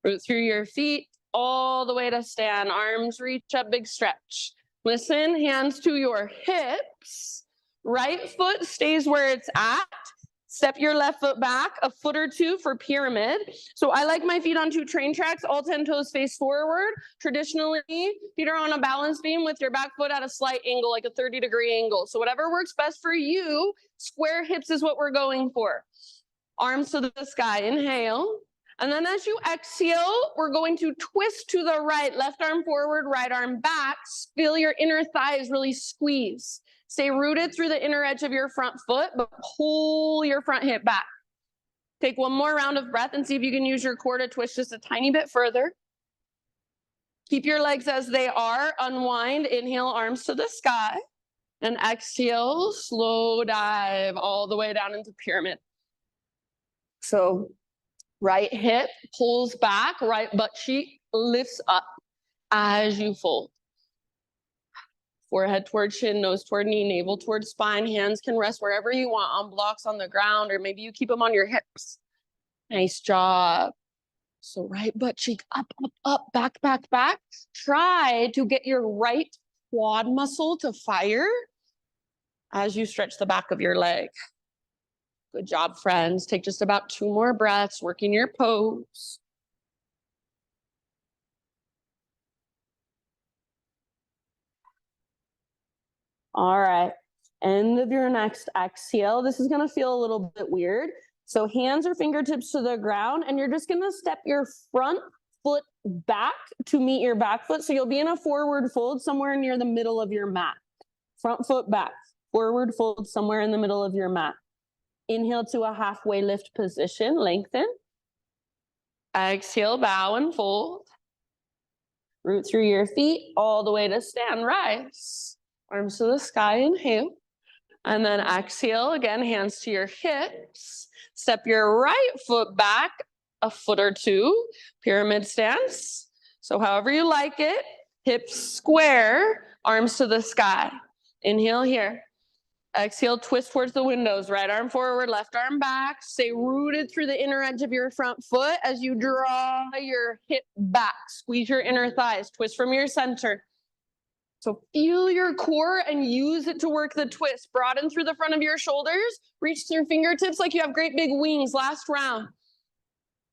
Root through your feet all the way to stand. Arms reach up, big stretch. Listen, hands to your hips. Right foot stays where it's at. Step your left foot back a foot or two for pyramid. So I like my feet on 2 train tracks, all 10 toes face forward. Traditionally, feet are on a balance beam with your back foot at a slight angle, like a 30-degree angle. So whatever works best for you, square hips is what we're going for. Arms to the sky, inhale. And then as you exhale, we're going to twist to the right, left arm forward, right arm back. Feel your inner thighs really squeeze. Stay rooted through the inner edge of your front foot, but pull your front hip back. Take one more round of breath and see if you can use your core to twist just a tiny bit further. Keep your legs as they are. Unwind, inhale, arms to the sky. And exhale, slow dive all the way down into pyramid. So Right hip pulls back, right butt cheek lifts up as you fold. Forehead toward chin, nose toward knee, navel toward spine. Hands can rest wherever you want, on blocks, on the ground, or maybe you keep them on your hips. Nice job. So right butt cheek up, up, up, back, back, back. Try to get your right quad muscle to fire as you stretch the back of your leg. Good job, friends. Take just about 2 more breaths, working your pose. All right, end of your next exhale. This is gonna feel a little bit weird. So hands or fingertips to the ground, and you're just gonna step your front foot back to meet your back foot. So you'll be in a forward fold somewhere near the middle of your mat. Front foot back, forward fold somewhere in the middle of your mat. Inhale to a halfway lift position, lengthen. Exhale, bow and fold. Root through your feet all the way to stand, rise. Arms to the sky, inhale. And then exhale, again, hands to your hips. Step your right foot back a foot or two, pyramid stance. So however you like it, hips square, arms to the sky. Inhale here. Exhale, twist towards the windows, right arm forward, left arm back. Stay rooted through the inner edge of your front foot as you draw your hip back. Squeeze your inner thighs, twist from your center. So feel your core and use it to work the twist. Broaden through the front of your shoulders. Reach through fingertips like you have great big wings. Last round.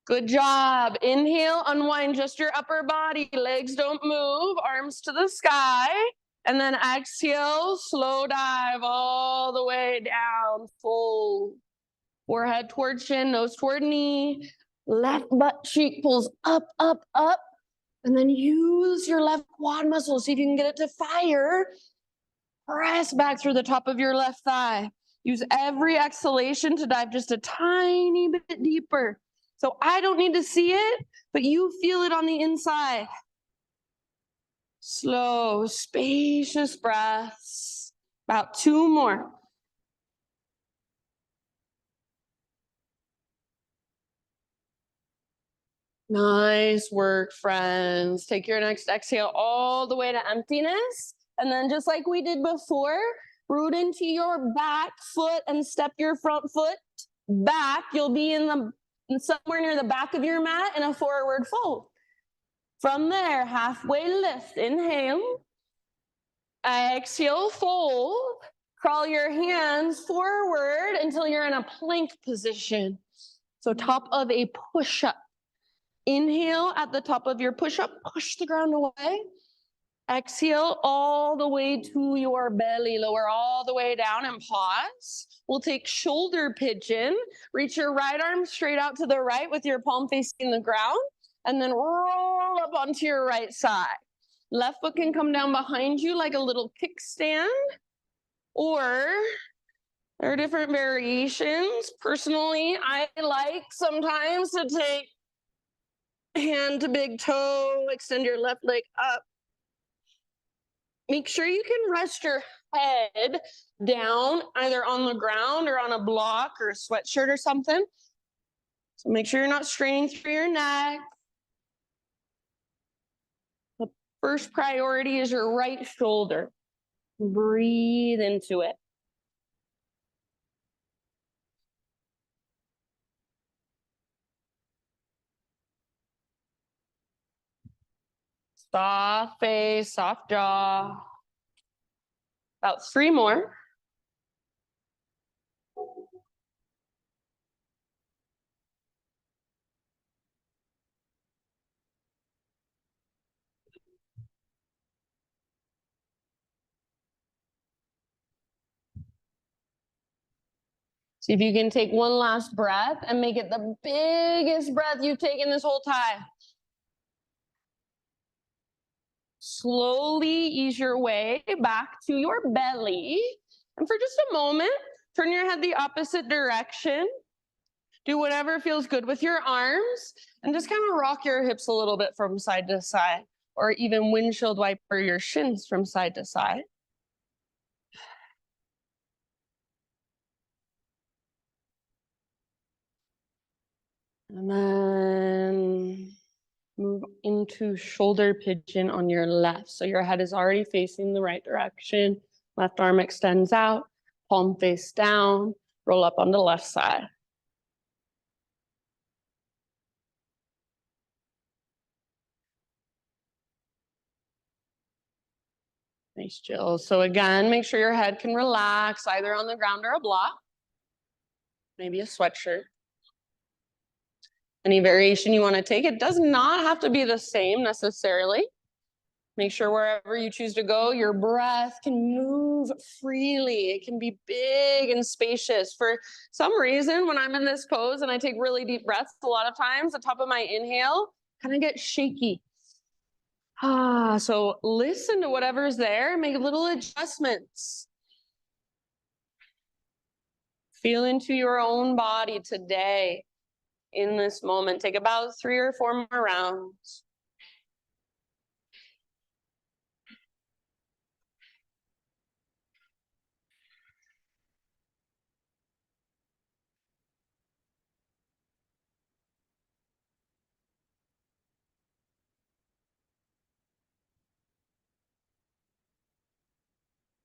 Good job. Inhale, unwind just your upper body. Legs don't move. Arms to the sky. And then exhale, slow dive all the way down. Fold. Forehead toward chin, nose toward knee. Left butt cheek pulls up, up, up. And then use your left quad muscle. See if you can get it to fire. Press back through the top of your left thigh. Use every exhalation to dive just a tiny bit deeper. So I don't need to see it, but you feel it on the inside. Slow, spacious breaths. About 2 more. Nice work, friends. Take your next exhale all the way to emptiness. And then just like we did before, root into your back foot and step your front foot back. You'll be somewhere near the back of your mat in a forward fold. From there, halfway lift. Inhale. Exhale, fold. Crawl your hands forward until you're in a plank position. So top of a push-up. Inhale at the top of your push-up, push the ground away. Exhale all the way to your belly, lower all the way down and pause. We'll take shoulder pigeon. Reach your right arm straight out to the right with your palm facing the ground, and then roll up onto your right side. Left foot can come down behind you like a little kickstand, or there are different variations. Personally, I like sometimes to take hand to big toe, extend your left leg up. Make sure you can rest your head down either on the ground or on a block or a sweatshirt or something. So make sure you're not straining through your neck. The first priority is your right shoulder. Breathe into it. Soft face, soft jaw. About 3 more. See if you can take one last breath and make it the biggest breath you've taken this whole time. Slowly ease your way back to your belly. And for just a moment, turn your head the opposite direction. Do whatever feels good with your arms and just kind of rock your hips a little bit from side to side, or even windshield wiper your shins from side to side. And then move into shoulder pigeon on your left. So your head is already facing the right direction. Left arm extends out, palm face down, roll up on the left side. Nice, Jill. So again, make sure your head can relax either on the ground or a block, maybe a sweatshirt. Any variation you want to take, it does not have to be the same necessarily. Make sure wherever you choose to go, your breath can move freely. It can be big and spacious. For some reason, when I'm in this pose and I take really deep breaths, a lot of times the top of my inhale kind of gets shaky. So listen to whatever's there, make little adjustments. Feel into your own body today in this moment. Take about 3 or 4 more rounds.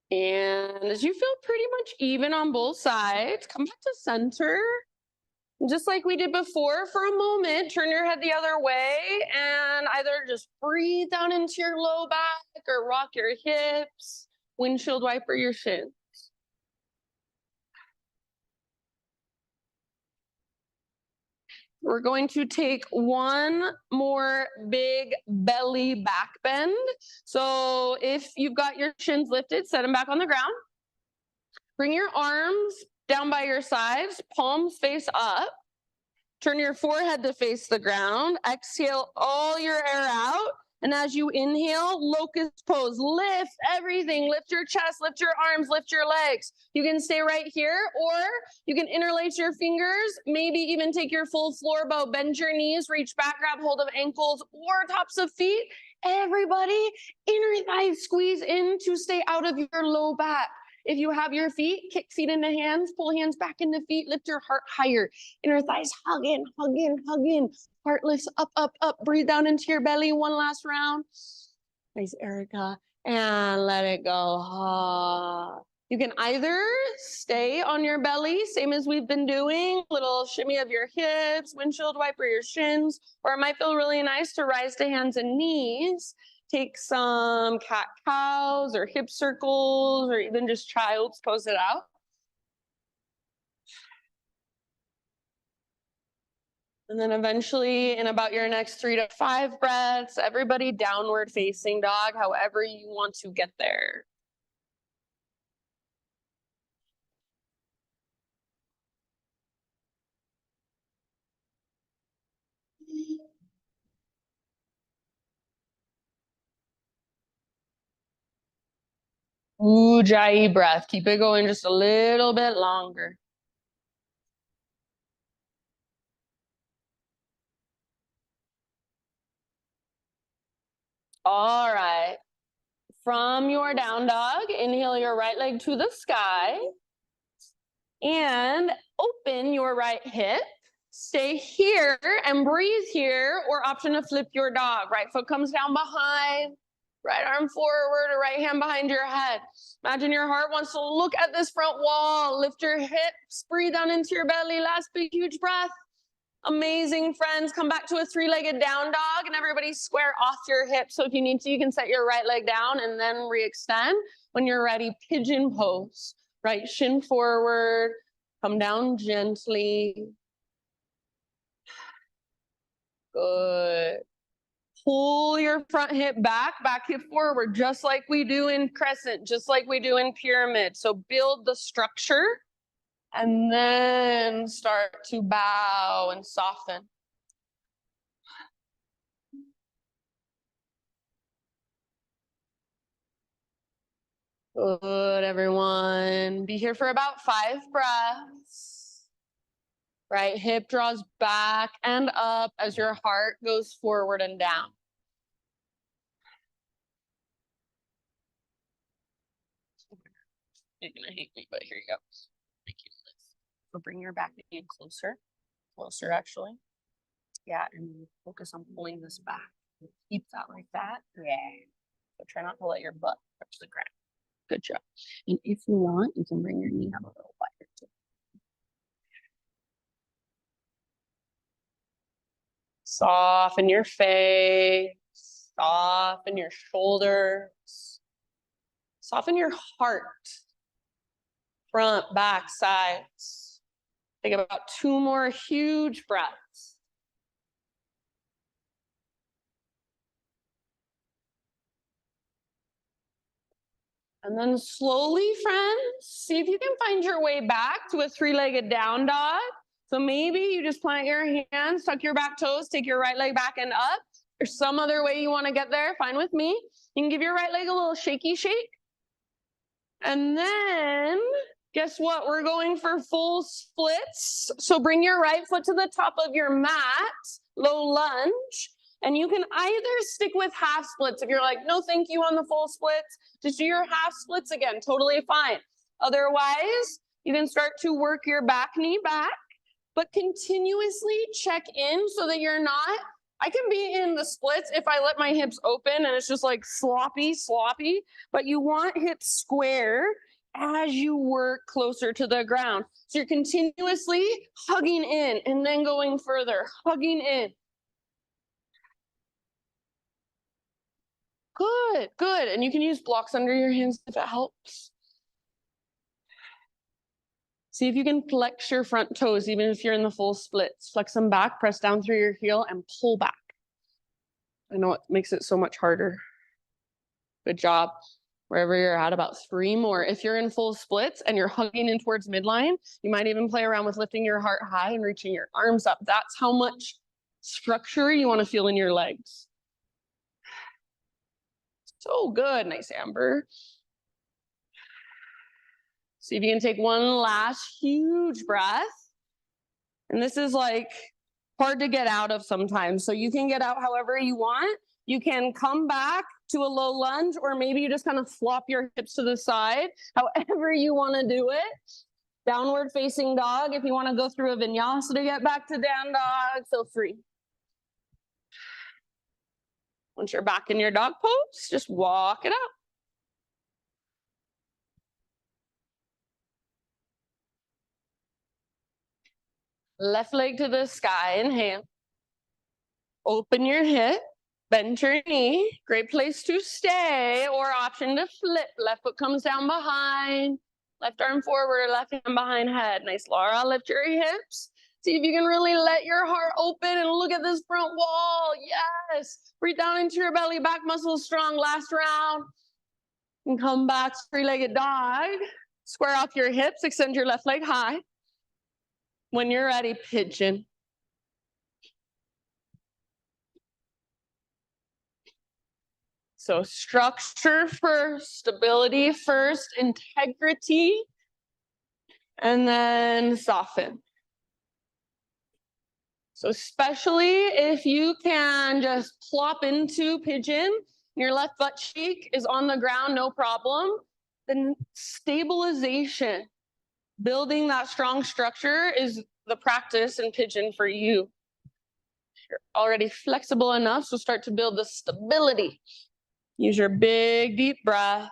And as you feel pretty much even on both sides, come back to center. Just like we did before, for a moment, turn your head the other way and either just breathe down into your low back or rock your hips, windshield wiper your shins. We're going to take one more big belly back bend. So if you've got your shins lifted, set them back on the ground. Bring your arms down by your sides, palms face up. Turn your forehead to face the ground. Exhale all your air out. And as you inhale, locust pose. Lift everything. Lift your chest, lift your arms, lift your legs. You can stay right here, or you can interlace your fingers, maybe even take your full floor bow, bend your knees, reach back, grab hold of ankles or tops of feet. Everybody, inner thighs squeeze in to stay out of your low back. If you have your feet, kick feet into hands, pull hands back into feet, lift your heart higher. Inner thighs hug in, hug in, hug in. Heart lifts up, up, up. Breathe down into your belly. One last round. Nice, Erica. And let it go. You can either stay on your belly, same as we've been doing, little shimmy of your hips, windshield wiper your shins, or it might feel really nice to rise to hands and knees. Take some cat cows or hip circles, or even just child's pose it out. And then eventually, in about your next 3 to 5 breaths, everybody downward facing dog, however you want to get there. Ujjayi breath. Keep it going just a little bit longer. All right. From your down dog, inhale your right leg to the sky and open your right hip. Stay here and breathe here, or option to flip your dog. Right foot comes down behind, right arm forward, or right hand behind your head. Imagine your heart wants to look at this front wall. Lift your hips, breathe down into your belly. Last big, huge breath. Amazing, friends. Come back to a 3-legged down dog, and everybody square off your hips. So if you need to, you can set your right leg down and then re-extend. When you're ready, pigeon pose. Right shin forward, come down gently. Good. Pull your front hip back, back hip forward, just like we do in crescent, just like we do in pyramid. So build the structure and then start to bow and soften. Good, everyone. Be here for about 5 breaths. Right hip draws back and up as your heart goes forward and down. You're gonna hate me, but here you go. So bring your back knee closer, actually. Yeah, and focus on pulling this back. Keep that like that. Yeah. So try not to let your butt touch the ground. Good job. And if you want, you can bring your knee out a little wider too. Soften your face. Soften your shoulders. Soften your heart. Front, back, sides. Take about 2 more huge breaths. And then slowly, friends, see if you can find your way back to a 3-legged down dog. So maybe you just plant your hands, tuck your back toes, take your right leg back and up. Or some other way you want to get there, fine with me. You can give your right leg a little shaky shake. And then, guess what? We're going for full splits. So bring your right foot to the top of your mat, low lunge. And you can either stick with half splits. If you're like, no, thank you on the full splits, just do your half splits again, totally fine. Otherwise, you can start to work your back knee back, but continuously check in so that you're not, I can be in the splits if I let my hips open and it's just like sloppy, but you want hips square as you work closer to the ground. So you're continuously hugging in and then going further, hugging in. Good, good. And you can use blocks under your hands if it helps. See if you can flex your front toes, even if you're in the full splits. Flex them back, press down through your heel, and pull back. I know it makes it so much harder. Good job. Wherever you're at, about 3 more. If you're in full splits and you're hugging in towards midline, you might even play around with lifting your heart high and reaching your arms up. That's how much structure you want to feel in your legs. So good. Nice, Amber. See if you can take one last huge breath. And this is like hard to get out of sometimes. So you can get out however you want. You can come back to a low lunge, or maybe you just kind of flop your hips to the side, however you want to do it. Downward facing dog. If you want to go through a vinyasa to get back to down dog, feel free. Once you're back in your dog pose, just walk it out. Left leg to the sky, inhale. Open your hip, bend your knee. Great place to stay, or option to flip. Left foot comes down behind, left arm forward, left hand behind head. Nice, Laura. Lift your hips. See if you can really let your heart open and look at this front wall. Yes. Breathe down into your belly, back muscles strong. Last round. And come back, 3-legged dog. Square off your hips, extend your left leg high. When you're ready, pigeon. So structure first, stability first, integrity, and then soften. So especially if you can just plop into pigeon, your left butt cheek is on the ground, no problem. Then stabilization, building that strong structure is the practice in pigeon for you. You're already flexible enough, so start to build the stability. Use your big, deep breath.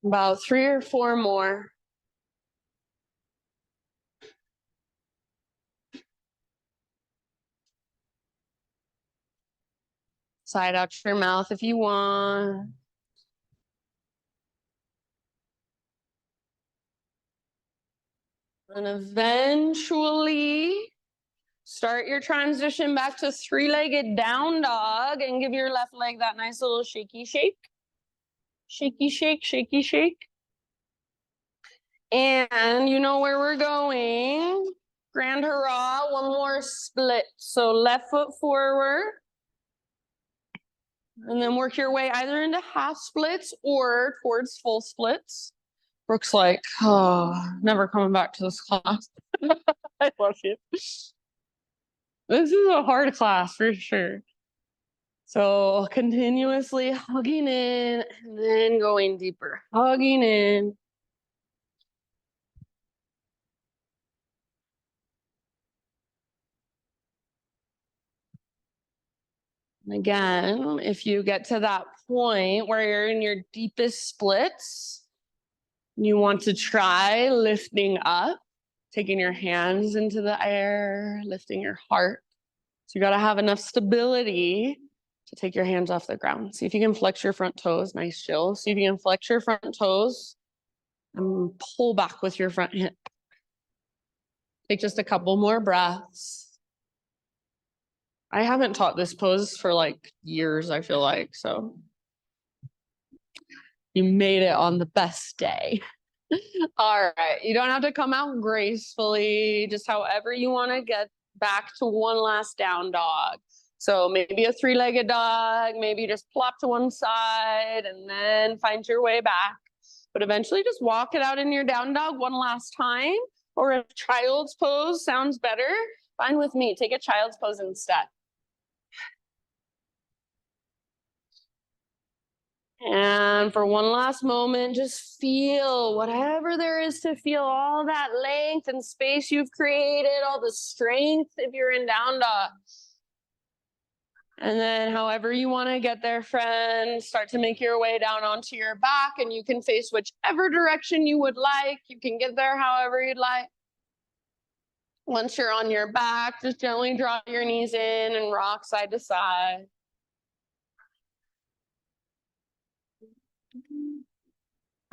About 3 or 4 more. Side out your mouth if you want. And eventually start your transition back to 3-legged down dog and give your left leg that nice little shaky shake. Shaky shake, shaky shake. And you know where we're going. Grand hurrah, 1 more split. So left foot forward. And then work your way either into half splits or towards full splits. Brooke's like, oh, never coming back to this class. I love you. This is a hard class for sure. So continuously hugging in and then going deeper, hugging in. Again, if you get to that point where you're in your deepest splits, you want to try lifting up, taking your hands into the air, lifting your heart. So you got to have enough stability to take your hands off the ground. See if you can flex your front toes. Nice chill. See if you can flex your front toes and pull back with your front hip. Take just a couple more breaths. I haven't taught this pose for like years, I feel like. So you made it on the best day. All right. You don't have to come out gracefully, just however you want to get back to one last down dog. So maybe a three-legged dog, maybe just plop to one side and then find your way back. But eventually just walk it out in your down dog one last time. Or if child's pose sounds better, fine with me. Take a child's pose instead. And for one last moment, just feel whatever there is to feel, all that length and space you've created, all the strength if you're in down dog. And then however you want to get there, friends, start to make your way down onto your back, and you can face whichever direction you would like. You can get there however you'd like. Once you're on your back, just gently drop your knees in and rock side to side.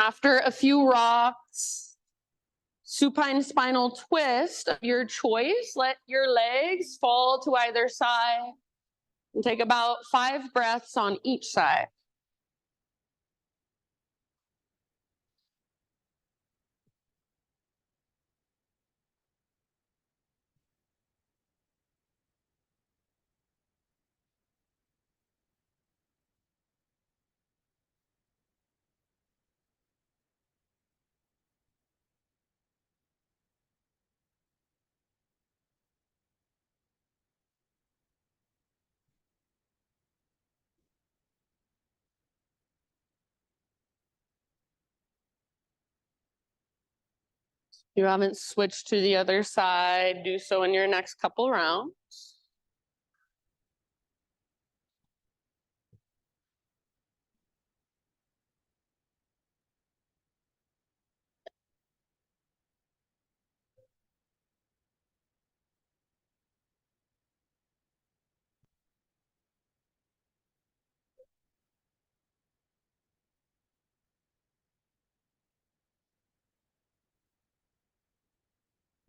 After a few rocks, supine spinal twist of your choice, let your legs fall to either side and take about 5 breaths on each side. If you haven't switched to the other side, do so in your next couple rounds.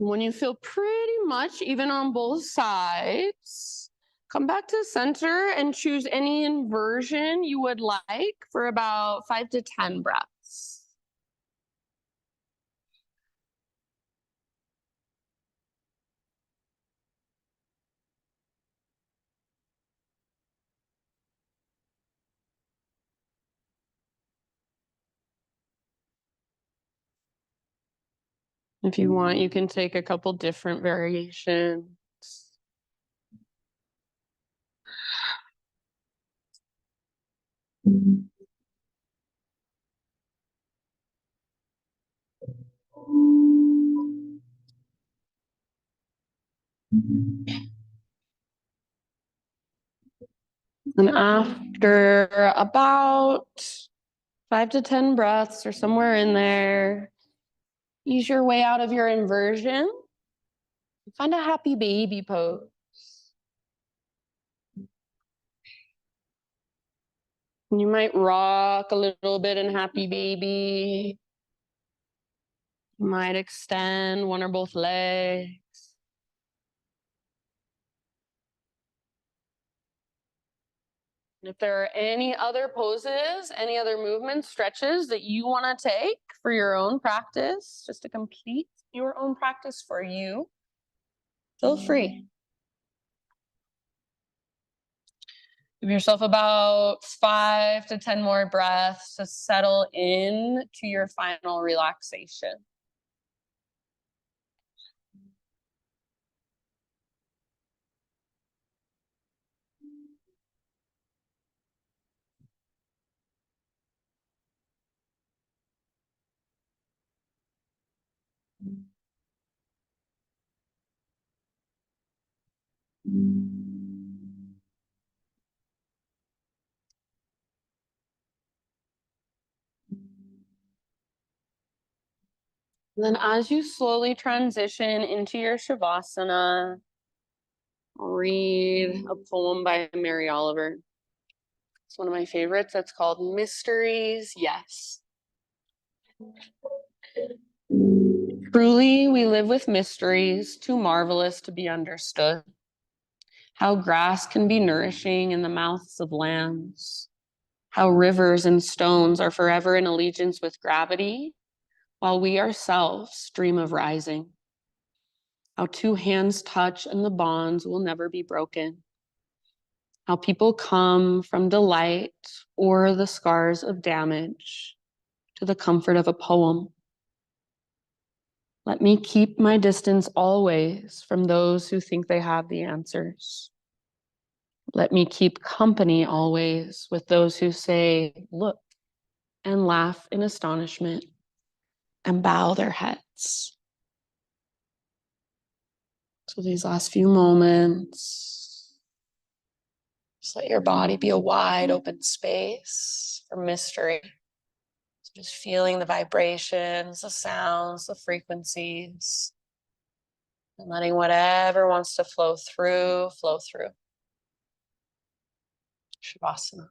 When you feel pretty much even on both sides, come back to center and choose any inversion you would like for about 5 to 10 breaths. If you want, you can take a couple different variations. And after about 5 to 10 breaths or somewhere in there, ease your way out of your inversion. Find a happy baby pose. You might rock a little bit in happy baby. You might extend one or both legs. And if there are any other poses, any other movements, stretches that you want to take for your own practice, just to complete your own practice for you, feel free. Give yourself about 5 to 10 more breaths to settle in to your final relaxation. And then as you slowly transition into your Shavasana, I'll read a poem by Mary Oliver. It's one of my favorites. It's called Mysteries, Yes. Truly, we live with mysteries too marvelous to be understood. How grass can be nourishing in the mouths of lambs. How rivers and stones are forever in allegiance with gravity, while we ourselves dream of rising. How two hands touch and the bonds will never be broken. How people come from delight or the scars of damage to the comfort of a poem. Let me keep my distance always from those who think they have the answers. Let me keep company always with those who say, look, and laugh in astonishment and bow their heads. So these last few moments, just let your body be a wide open space for mystery. So just feeling the vibrations, the sounds, the frequencies, and letting whatever wants to flow through, flow through. Shavasana.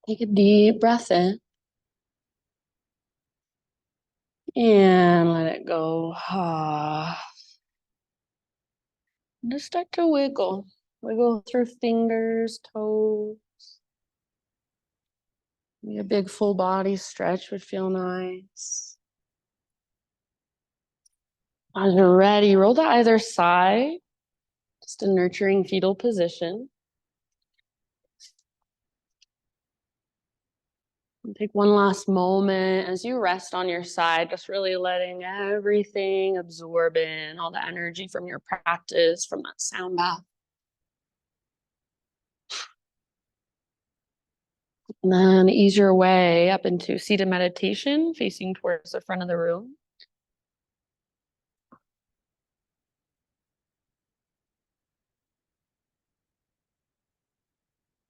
Take a deep breath in and let it go. Just start to wiggle. Wiggle through fingers, toes. Maybe a big full body stretch would feel nice. As you're ready, roll to either side. Just a nurturing fetal position. Take one last moment as you rest on your side, just really letting everything absorb in, all the energy from your practice, from that sound bath. And then ease your way up into seated meditation, facing towards the front of the room.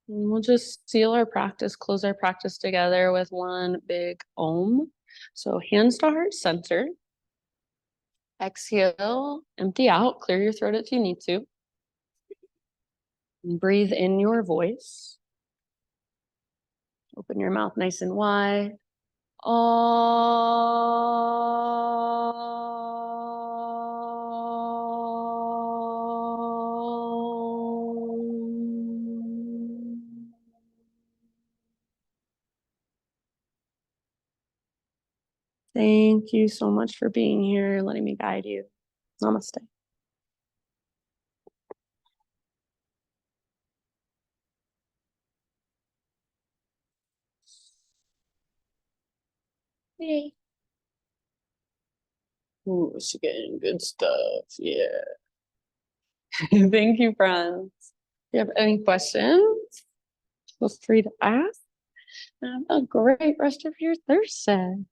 And we'll just seal our practice, close our practice together with one big Om. So hands to heart center. Exhale, empty out, clear your throat if you need to. And breathe in your voice. Open your mouth nice and wide. Thank you so much for being here, letting me guide you. Namaste. Yay. Ooh, she's getting good stuff. Yeah. Thank you, friends. If you have any questions, feel free to ask. Have a great rest of your Thursday.